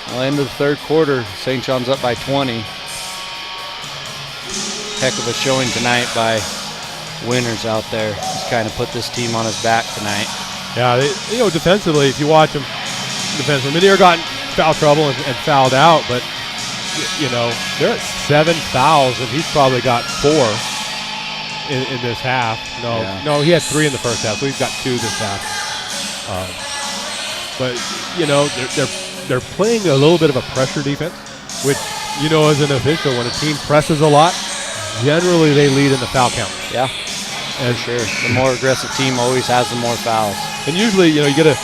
Well, end of the third quarter, St. John's up by 20. Heck of a showing tonight by Winters out there. He's kind of put this team on his back tonight. Yeah, defensively, if you watch them defensively, Minear got in foul trouble and fouled out, but they're at 7 fouls, and he's probably got 4 in this half. No, he had 3 in the first half, so he's got 2 this half. But they're playing a little bit of a pressure defense, which as an official, when a team presses a lot, generally they lead in the foul count. Yeah, and sure. The more aggressive team always has the more fouls. And usually, you get a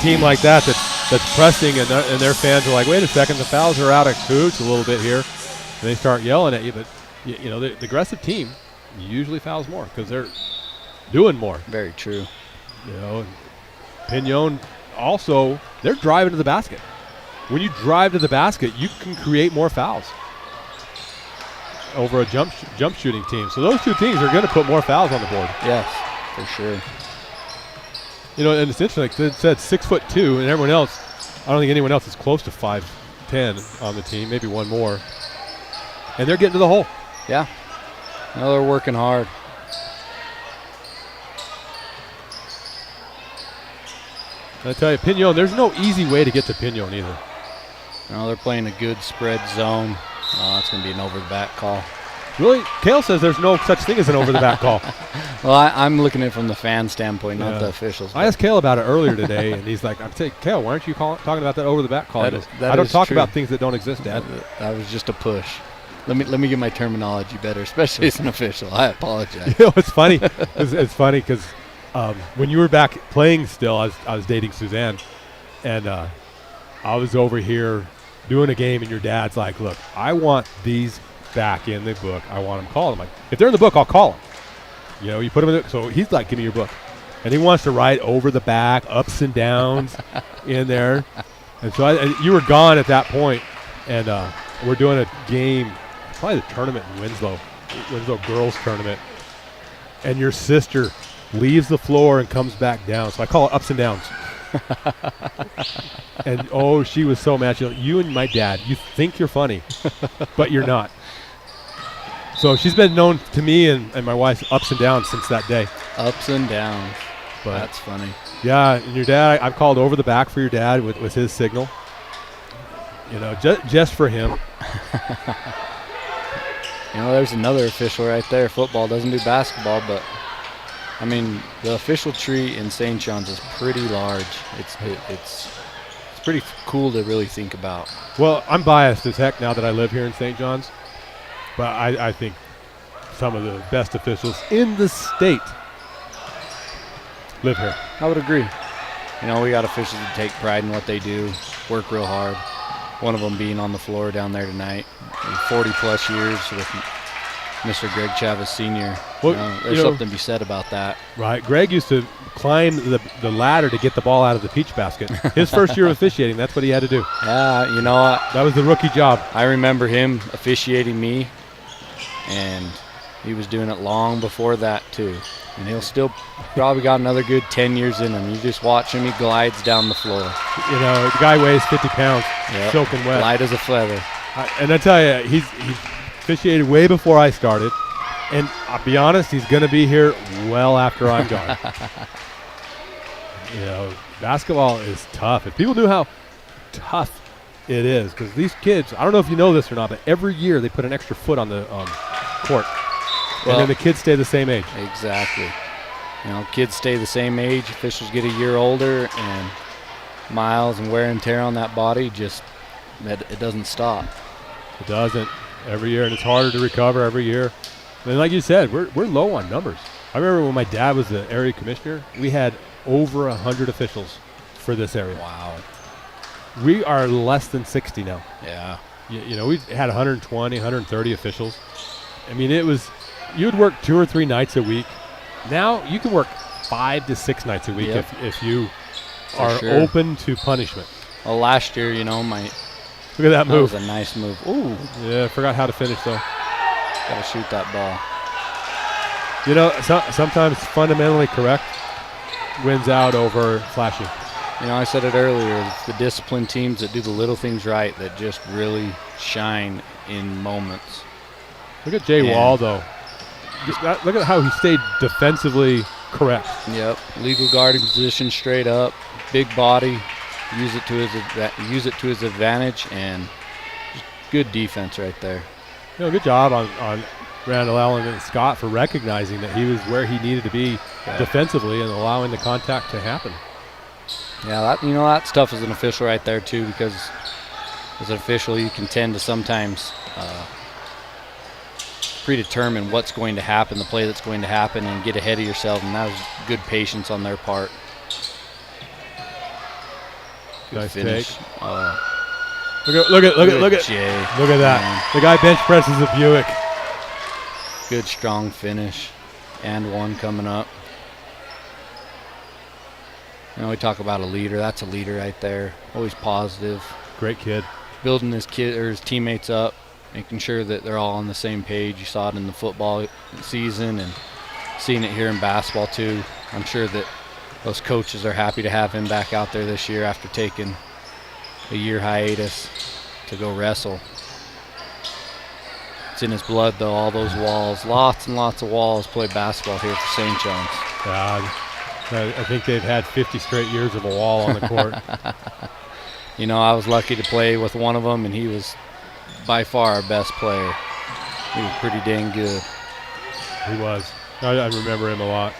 team like that's pressing, and their fans are like, wait a second, the fouls are out of cooch a little bit here. And they start yelling at you. But, the aggressive team usually fouls more because they're doing more. Very true. Pinon also, they're driving to the basket. When you drive to the basket, you can create more fouls over a jump shooting team. So those two teams are going to put more fouls on the board. Yes, for sure. And it's interesting, like it said 6'2", and everyone else, I don't think anyone else is close to 5'10" on the team, maybe one more. And they're getting to the hole. Yeah. They're working hard. I tell you, Pinon, there's no easy way to get to Pinon either. They're playing a good spread zone. It's going to be an over-the-back call. Really? Kale says there's no such thing as an over-the-back call. Well, I'm looking at it from the fan standpoint, not the officials. I asked Kale about it earlier today, and he's like, I'm saying, Kale, why aren't you talking about that over-the-back call? I don't talk about things that don't exist, Dad. That was just a push. Let me get my terminology better, especially as an official. I apologize. It's funny. It's funny because when you were back playing still, I was dating Suzanne, and I was over here doing a game, and your dad's like, look, I want these back in the book. I want them called. I'm like, if they're in the book, I'll call them. You put them in the, so he's like, give me your book. And he wants to write over the back, ups and downs in there. And so you were gone at that point, and we're doing a game, probably the tournament in Winslow girls tournament. And your sister leaves the floor and comes back down. So I call it ups and downs. And she was so mad. She's like, you and my dad, you think you're funny, but you're not. So she's been known to me and my wife's ups and downs since that day. Ups and downs. But that's funny. Yeah, and your dad, I've called over the back for your dad with his signal. Just for him. There's another official right there. Football doesn't do basketball, but I mean, the official tree in St. John's is pretty large. It's pretty cool to really think about. Well, I'm biased as heck now that I live here in St. John's, but I think some of the best officials in the state live here. I would agree. We got officials that take pride in what they do, work real hard. One of them being on the floor down there tonight. 40-plus years with Mr. Greg Chavez Sr. Well, there's something to be said about that. Right. Greg used to climb the ladder to get the ball out of the peach basket. His first year of officiating, that's what he had to do. Yeah, that was the rookie job. I remember him officiating me, and he was doing it long before that, too. And he'll still probably got another good 10 years in him. You just watch him, he glides down the floor. You know, the guy weighs 50 pounds, soaking wet. Light as a feather. And I tell you, he's officiated way before I started. And I'll be honest, he's going to be here well after I'm gone. You know, basketball is tough. If people knew how tough it is, because these kids, I don't know if you know this or not, but every year they put an extra foot on the court. And then the kids stay the same age. Exactly. You know, kids stay the same age. Officials get a year older, and miles and wear and tear on that body it doesn't stop. It doesn't every year, and it's harder to recover every year. And like you said, we're low on numbers. I remember when my dad was the area commissioner, we had over 100 officials for this area. Wow. We are less than 60 now. Yeah. You know, we had 120, 130 officials. I mean, it was. You'd work 2 or 3 nights a week. Now you can work 5 to 6 nights a week if you are open to punishment. Well, last year, you know, look at that move. That was a nice move. Ooh. Yeah, I forgot how to finish though. Got to shoot that ball. You know, sometimes fundamentally correct wins out over flashy. You know, I said it earlier. It's the disciplined teams that do the little things right that just really shine in moments. Look at Jay Wall though. Look at how he stayed defensively correct. Yep, legal guarding position straight up, big body, use it to his advantage, and just good defense right there. You know, good job on Randall Allen and Scott for recognizing that he was where he needed to be defensively and allowing the contact to happen. Yeah, that's tough as an official right there too, because as an official you can tend to sometimes predetermine what's going to happen, the play that's going to happen, and get ahead of yourself, and that was good patience on their part. Good nice finish. Take. Look at Jay. Look at that. Man. The guy bench presses a Buick. Good strong finish, and one coming up. You know, we talk about a leader. That's a leader right there. Always positive. Great kid. Building his teammates up, making sure that they're all on the same page. You saw it in the football season and seeing it here in basketball too. I'm sure that those coaches are happy to have him back out there this year after taking a year hiatus to go wrestle. It's in his blood though, all those walls. Lots and lots of walls play basketball here for St. John's. I think they've had 50 straight years of a wall on the court. You know, I was lucky to play with one of them, and he was by far our best player. He was pretty dang good. He was. I remember him a lot.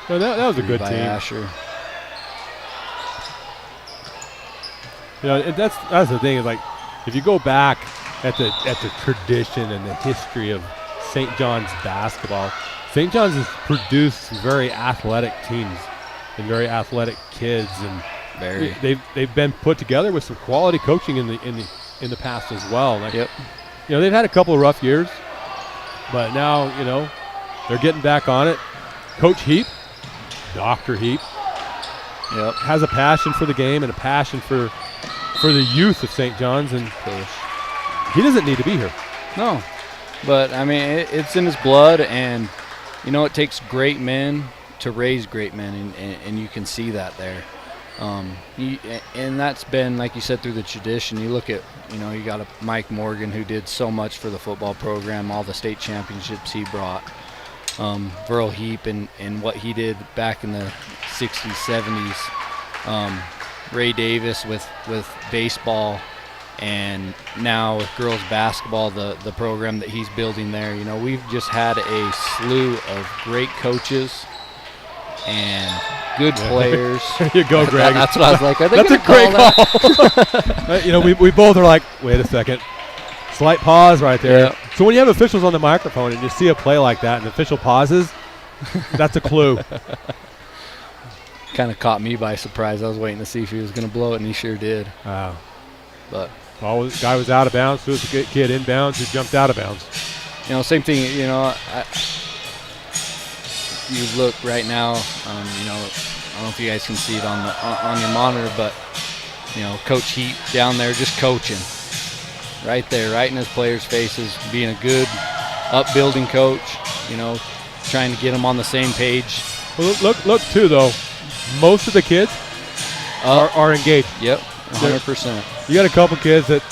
No, that was a good team. Asher. You know, that's the thing is, like, if you go back at the tradition and the history of St. John's basketball, St. John's has produced some very athletic teams and very athletic kids, and they've been put together with some quality coaching in the past as well. Like, yep. You know, they've had a couple of rough years, but now, you know, they're getting back on it. Coach Heap, Dr. Heap, has a passion for the game and a passion for the youth of St. John's, and he doesn't need to be here. No, but I mean, it's in his blood, and you know, it takes great men to raise great men, and you can see that there. And that's been, like you said, through the tradition. You look at, you know, you got a Mike Morgan who did so much for the football program, all the state championships he brought. Verl Heap and what he did back in the 60s, 70s. Ray Davis with baseball, and now with girls basketball, the program that he's building there. You know, we've just had a slew of great coaches and good players. There you go, Greg. That's what I was like. Are they That's a great call. You know, we both are like, wait a second. Slight pause right there. Yep. So when you have officials on the microphone and you see a play like that and the official pauses, that's a clue. Kind of caught me by surprise. I was waiting to see if he was going to blow it, and he sure did. Wow. But the guy was out of bounds, so it was a good kid inbounds who jumped out of bounds. You know, same thing, you know, you look right now, you know, I don't know if you guys can see it on your monitor, but, you know, Coach Heat down there just coaching. Right there, right in his players' faces, being a good upbuilding coach. trying to get them on the same page. Well, look too, though. Most of the kids are engaged. Yep, 100%. You got a couple kids that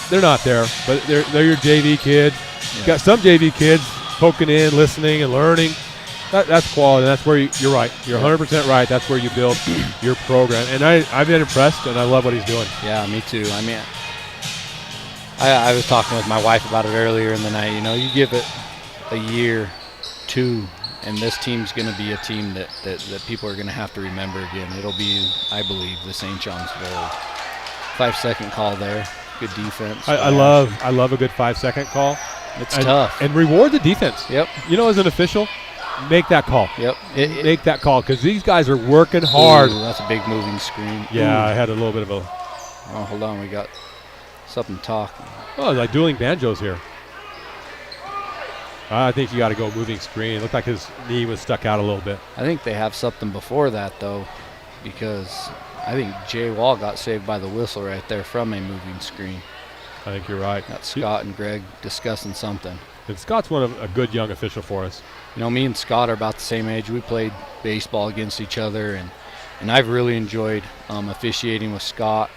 they're not there, but they're your JV kids. Yeah. You got some JV kids poking in, listening, and learning. That's quality. That's where you're right. You're 100% right. That's where you build your program. And I've been impressed, and I love what he's doing. Yeah, me too. I mean, I was talking with my wife about it earlier in the night. You give it a year, 2, and this team's going to be a team that people are going to have to remember again. It'll be, I believe, the St. John's Bowl. 5-second call there. Good defense. I love a good 5-second call. It's tough. And reward the defense. Yep. As an official, make that call. Yep. Make that call because these guys are working hard. Ooh, that's a big moving screen. Yeah, Ooh. I had a little bit of a. Oh, hold on. We got something talking. Oh, like dueling banjos here. I think you got to go moving screen. It looked like his knee was stuck out a little bit. I think they have something before that, though, because I think Jay Wall got saved by the whistle right there from a moving screen. I think you're right. Got Scott and Greg discussing something. And Scott's a good young official for us. Me and Scott are about the same age. We played baseball against each other, and I've really enjoyed officiating with Scott.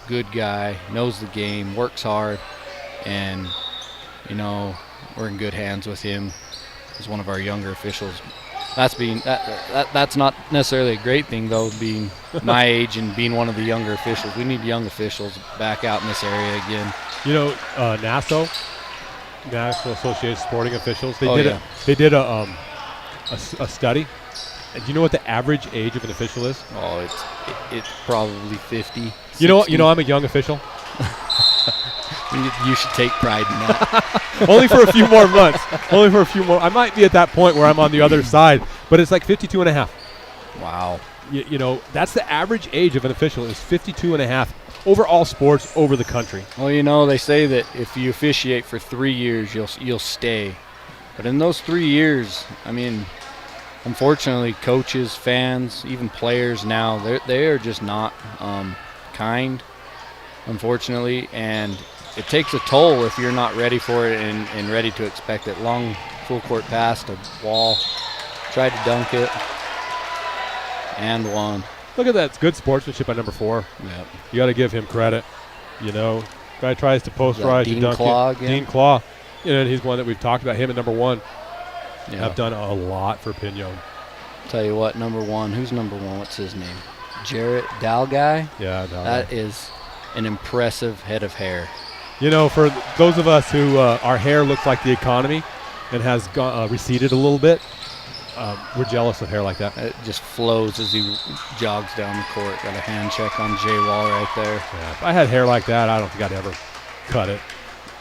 Good guy, knows the game, works hard, and, we're in good hands with him as one of our younger officials. That's not necessarily a great thing, though, being my age and being one of the younger officials. We need young officials back out in this area again. Nassau Association of Sporting Officials, they did a study. And do you know what the average age of an official is? Oh, it's probably 50. I'm a young official. You should take pride in that. Only for a few more months. Only for a few more. I might be at that point where I'm on the other side, but it's like 52 and a half. Wow. That's the average age of an official is 52 and a half over all sports over the country. Well, they say that if you officiate for 3 years, you'll stay. But in those 3 years, I mean, unfortunately, coaches, fans, even players now, they are just not kind, unfortunately, and it takes a toll if you're not ready for it and ready to expect it. Long full court pass to Wall, tried to dunk it, and won. Look at that. It's good sportsmanship by number 4. Yep. You got to give him credit. Guy tries to posterize to dunk it. Again? Dean Claw. And he's one that we've talked about. Him at number 1 have done a lot for Pinon. Tell you what, number 1. Who's number 1? What's his name? Jarrett Dalguy? Yeah, Dalguy. That is an impressive head of hair. For those of us who our hair looks like the economy and has receded a little bit, we're jealous of hair like that. It just flows as he jogs down the court. Got a hand check on Jay Wall right there. Yeah, if I had hair like that, I don't think I'd ever cut it.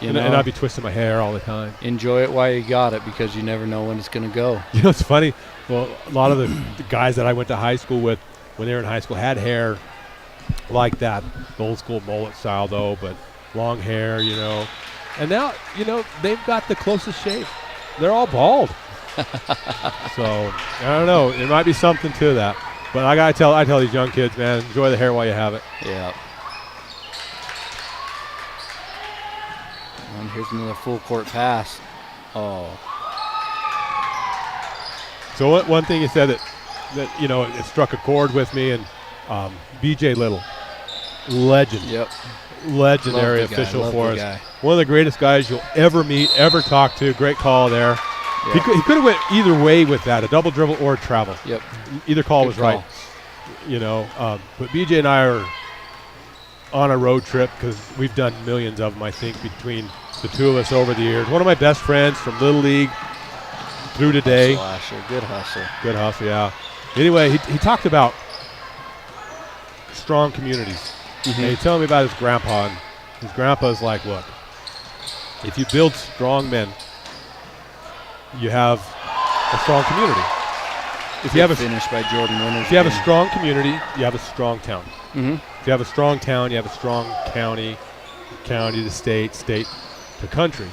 And I'd be twisting my hair all the time. Enjoy it while you got it because you never know when it's going to go. It's funny. Well, a lot of the guys that I went to high school with when they were in high school had hair like that, the old school mullet style though, but long hair, And now, they've got the closest shave. They're all bald. So, I don't know. There might be something to that. But I tell these young kids, man, enjoy the hair while you have it. Yeah. And here's another full court pass. Oh. So one thing you said that it struck a chord with me, and B.J. Little, legend. Yep. Legendary official for us. Guy. One of the greatest guys you'll ever meet, ever talk to. Great call there. Yep. He could have went either way with that, a double dribble or a travel. Yep. Either call Good was call. right. But BJ and I are on a road trip because we've done millions of them, I think, between the two of us over the years. One of my best friends from Little League through today. Good hustle. Good hustle, yeah. Anyway, he talked about strong communities. Mm-hmm. And he told me about his grandpa. And his grandpa's like, look, if you build strong men, you have a strong community. If you have a strong community, you have a strong town. Mm-hmm. If you have a strong town, you have a strong county to state to country.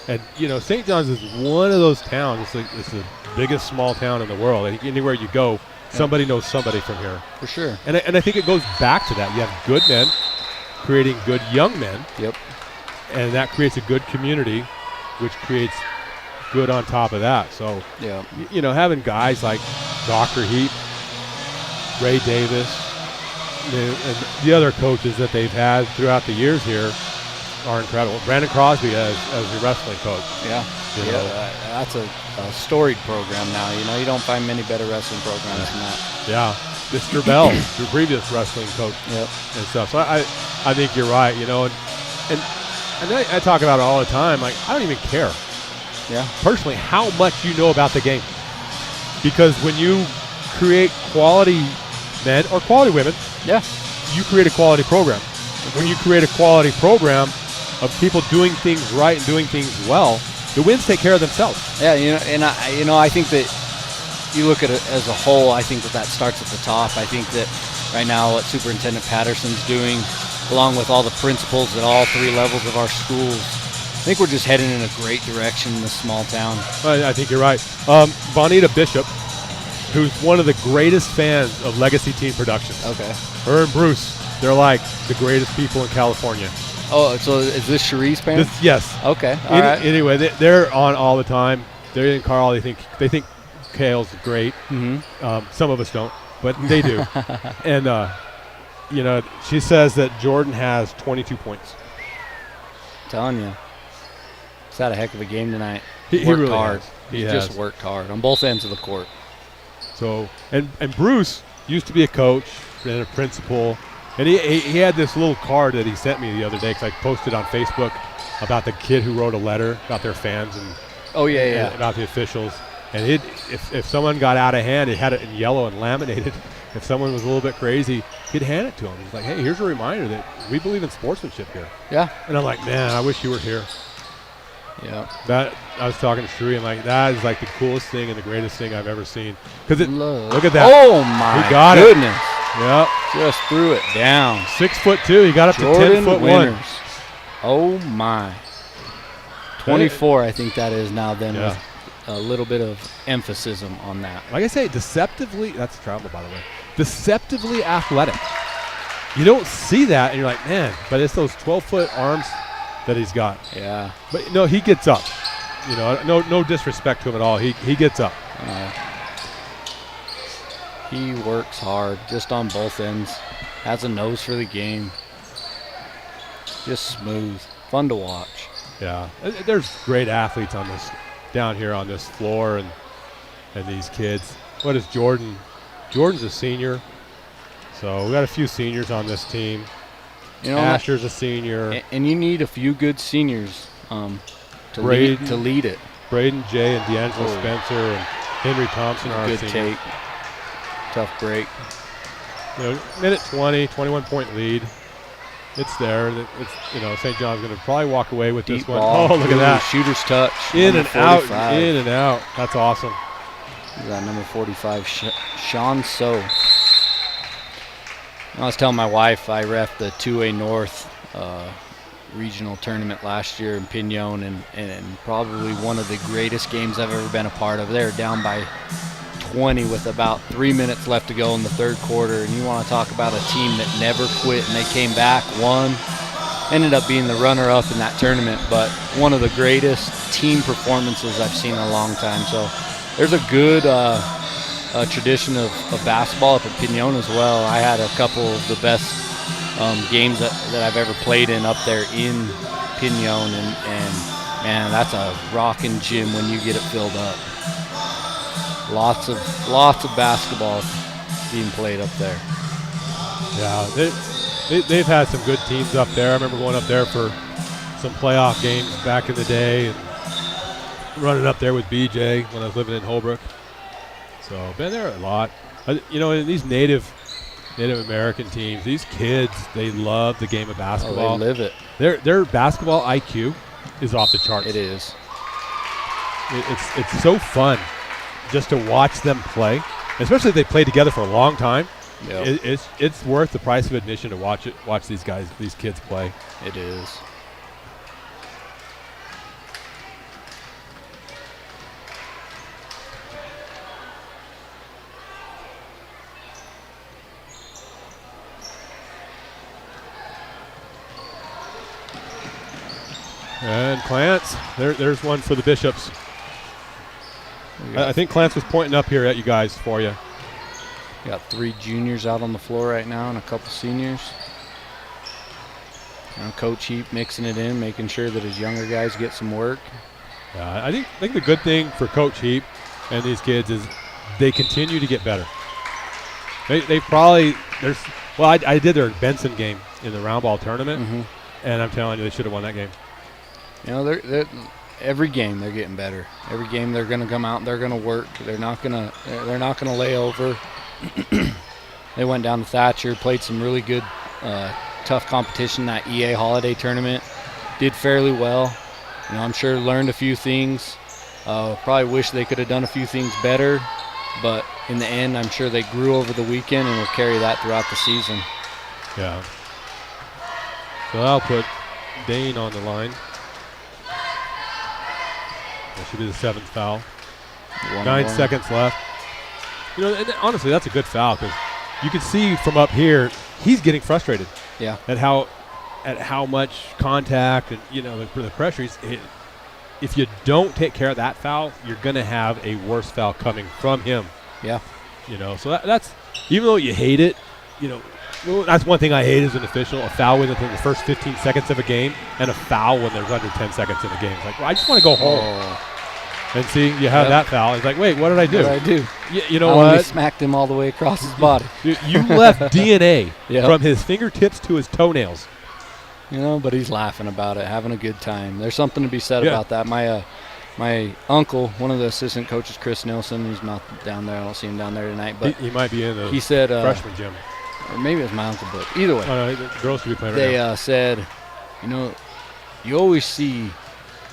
And, St. John's is one of those towns. It's the biggest small town in the world. Anywhere you go, somebody knows somebody from here. For sure. And I think it goes back to that. You have good men creating good young men. Yep. And that creates a good community, which creates good on top of that. So, Yeah. you know, having guys like Dr. Heap, Ray Davis, and the other coaches that they've had throughout the years here are incredible. Brandon Crosby as your wrestling coach. Yeah. You Yeah. know. That's a storied program now. You know, you don't find many better wrestling programs than that. Yeah. Mr. Bell, your previous wrestling coach. Yep. And stuff. So I think you're right, you know, and I talk about it all the time. Like, I don't even care. Yeah. Personally, how much you know about the game. Because when you create quality men or quality women, Yeah. you create a quality program. When you create a quality program of people doing things right and doing things well, the wins take care of themselves. Yeah. You know, and I think that you look at it as a whole. I think that starts at the top. I think that right now what Superintendent Patterson's doing, along with all the principals at all 3 levels of our schools, I think we're just heading in a great direction in this small town. I think you're right. Bonita Bishop, who's one of the greatest fans of Legacy Teen Productions. Okay. Her and Bruce, they're like the greatest people in California. Oh, so is this Cherie's parents? Yes. Okay. All right. Anyway, they're on all the time. They're in Carl. They think Kale's great. Mm-hmm. Some of us don't, but they do. And you know, she says that Jordan has 22 points. Telling you, he's had a heck of a game tonight. He Worked really hard. has. He just worked hard on both ends of the court. So, and Bruce used to be a coach and a principal, and he had this little card that he sent me the other day because I posted on Facebook about the kid who wrote a letter about their fans and and about the officials. And if someone got out of hand, it had it in yellow and laminated. If someone was a little bit crazy, he'd hand it to him. He's like, hey, here's a reminder that we believe in sportsmanship here. Yeah. And I'm like, man, I wish you were here. Yeah. That I was talking to Sheree, and like, that is like the coolest thing and the greatest thing I've ever seen. Because look at that. Oh my he got goodness. It. Yep. Just threw it down. 6'2". He got up Jordan to 10'1". Winters. Oh my. 24, I think that is now. Then with a little bit of emphasis on that. Like I say, deceptively. That's travel, by the way. Deceptively athletic. You don't see that, and you're like, man. But it's those 12-foot arms that he's got. Yeah. But no, he gets up. You know, no disrespect to him at all. He gets up. He works hard, just on both ends. Has a nose for the game. Just smooth, fun to watch. Yeah, there's great athletes on this down here on this floor, and these kids. What is Jordan? Jordan's a senior, so we got a few seniors on this team. You know, Asher's a senior, and you need a few good seniors to lead it. Braden Jay and D'Angelo Spencer and Henry Thompson are good seniors. take. Tough break. You know, minute 20, 21-point lead. It's there. It's, you know, St. John's going to probably walk away with Deep this one. ball. Oh, look at that. Shooter's touch. In and out, 45. in and out. That's awesome. That number 45, Sean So. I was telling my wife I reffed the 2A North regional tournament last year in Pinon, and probably one of the greatest games I've ever been a part of. They were down by 20 with about 3 minutes left to go in the third quarter, and you want to talk about a team that never quit, and they came back, won, ended up being the runner-up in that tournament, but one of the greatest team performances I've seen in a long time. So there's a good tradition of basketball up at Pinon as well. I had a couple of the best games that I've ever played in up there in Pinon, and man, that's a rocking gym when you get it filled up. Lots of basketball being played up there. Yeah, they've had some good teams up there. I remember going up there for some playoff games back in the day and running up there with BJ when I was living in Holbrook. So been there a lot. You know, in these Native American teams, these kids, they love the game of basketball. Oh, they live it. Their basketball IQ is off the charts. It is. It's so fun just to watch them play, especially if they play together for a long time. Yep. It's worth the price of admission to watch these kids play. It is. And Clance, there's one for the Bishops. I think Clance was pointing up here at you guys for you. Got 3 juniors out on the floor right now and a couple seniors. Coach Heap mixing it in, making sure that his younger guys get some work. I think the good thing for Coach Heap and these kids is they continue to get better. They probably I did their Benson game in the round ball tournament, and I'm telling you, they should have won that game. They're every game they're getting better. Every game they're going to come out and they're going to work. They're not going to lay over. They went down to Thatcher, played some really good, tough competition that EA Holiday tournament. Did fairly well. I'm sure learned a few things. Probably wish they could have done a few things better, but in the end, I'm sure they grew over the weekend and will carry that throughout the season. Yeah. So I'll put Dane on the line. That should be the 7th foul. 9 seconds left. And honestly, that's a good foul because you can see from up here he's getting frustrated. Yeah. At how much contact and the pressure. If you don't take care of that foul, you're going to have a worse foul coming from him. Yeah. So that's even though you hate it, that's one thing I hate as an official, a foul within the first 15 seconds of a game and a foul when there's under 10 seconds in a game. It's like, well, I just want to go home. And see, you have that foul. It's like, wait, what did I do? What did I do? You know what? I smacked him all the way across his body. You left DNA from his fingertips to his toenails. But he's laughing about it, having a good time. There's something to be said about that. My uncle, one of the assistant coaches, Chris Nilsson, he's not down there. I don't see him down there tonight. But he might be in the freshman gym. Or maybe it was my uncle, but either way. The girls should be playing right now. They said, you always see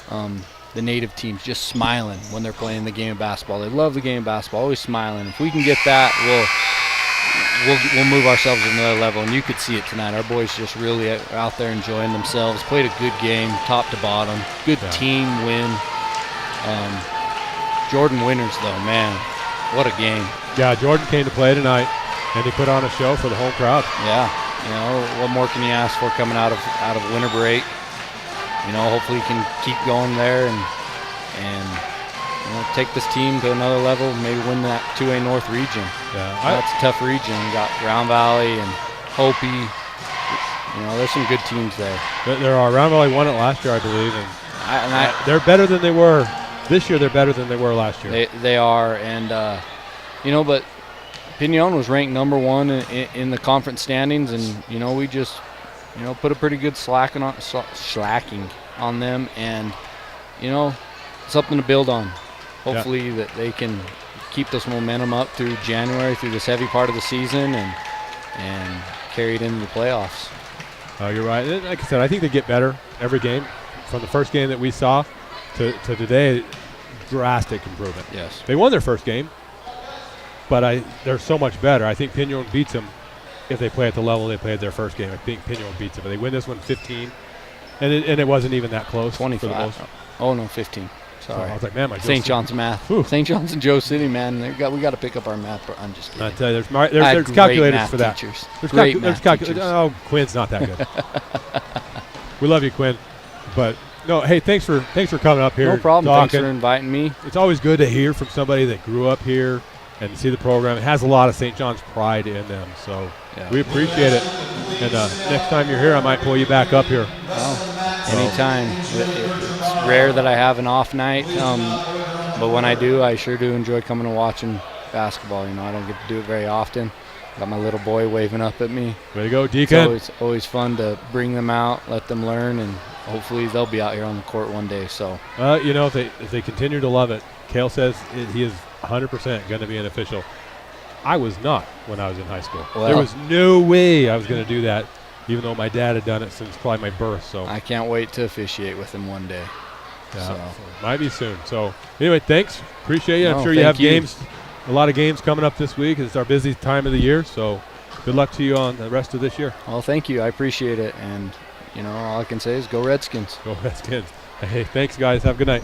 the native teams just smiling when they're playing the game of basketball. They love the game of basketball, always smiling. If we can get that, we'll move ourselves to another level. And you could see it tonight. Our boys just really out there enjoying themselves. Played a good game, top to bottom. Good team win. Jordan Winters, though, man, what a game. Yeah, Jordan came to play tonight, and he put on a show for the home crowd. Yeah, what more can you ask for coming out of winter break? Hopefully he can keep going there and take this team to another level, maybe win that 2A North region. Yeah, that's a tough region. You got Round Valley and Hopi. There's some good teams there. There are. Round Valley won it last year, I believe, and they're better than they were this year. They're better than they were last year. They are, and but Pinon was ranked number 1 in the conference standings, and we just put a pretty good slacking on them, and something to build on. Hopefully that they can keep this momentum up through January, through this heavy part of the season, and carry it into the playoffs. You're right. Like I said, I think they get better every game. From the first game that we saw to today, drastic improvement. Yes. They won their first game, but they're so much better. I think Pinon beats them if they play at the level they played their first game. I think Pinon beats them. But they win this one 15, and it wasn't even that close. 25. For the most. Oh, no, 15. Sorry. So I was like, man, my St. John's math. Whew. St. John's and Joe City, man. We got to pick up our math. I'm just kidding. I tell you, there's calculators for that. Teachers. There's calculators. Oh, Quinn's not that good. We love you, Quinn. But no, hey, thanks for coming up here. No problem. Talking. Thanks for inviting me. It's always good to hear from somebody that grew up here and see the program. It has a lot of St. John's pride in them, so we appreciate it. And next time you're here, I might pull you back up here. Anytime. It's rare that I have an off night, but when I do, I sure do enjoy coming and watching basketball. I don't get to do it very often. Got my little boy waving up at me. Way to go, Deacon. It's always fun to bring them out, let them learn, and hopefully they'll be out here on the court one day. So, if they continue to love it, Cale says he is 100% going to be an official. I was not when I was in high school. Well, there was no way I was going to do that, even though my dad had done it since probably my birth. So I can't wait to officiate with him one day. Yeah, so might be soon. So anyway, thanks. Appreciate you. No, I'm sure you have games, a lot of games coming up this week. It's our busy time of the year. So good luck to you on the rest of this year. Well, thank you. I appreciate it. And, all I can say is go Redskins. Go Redskins. Hey, thanks, guys. Have a good night.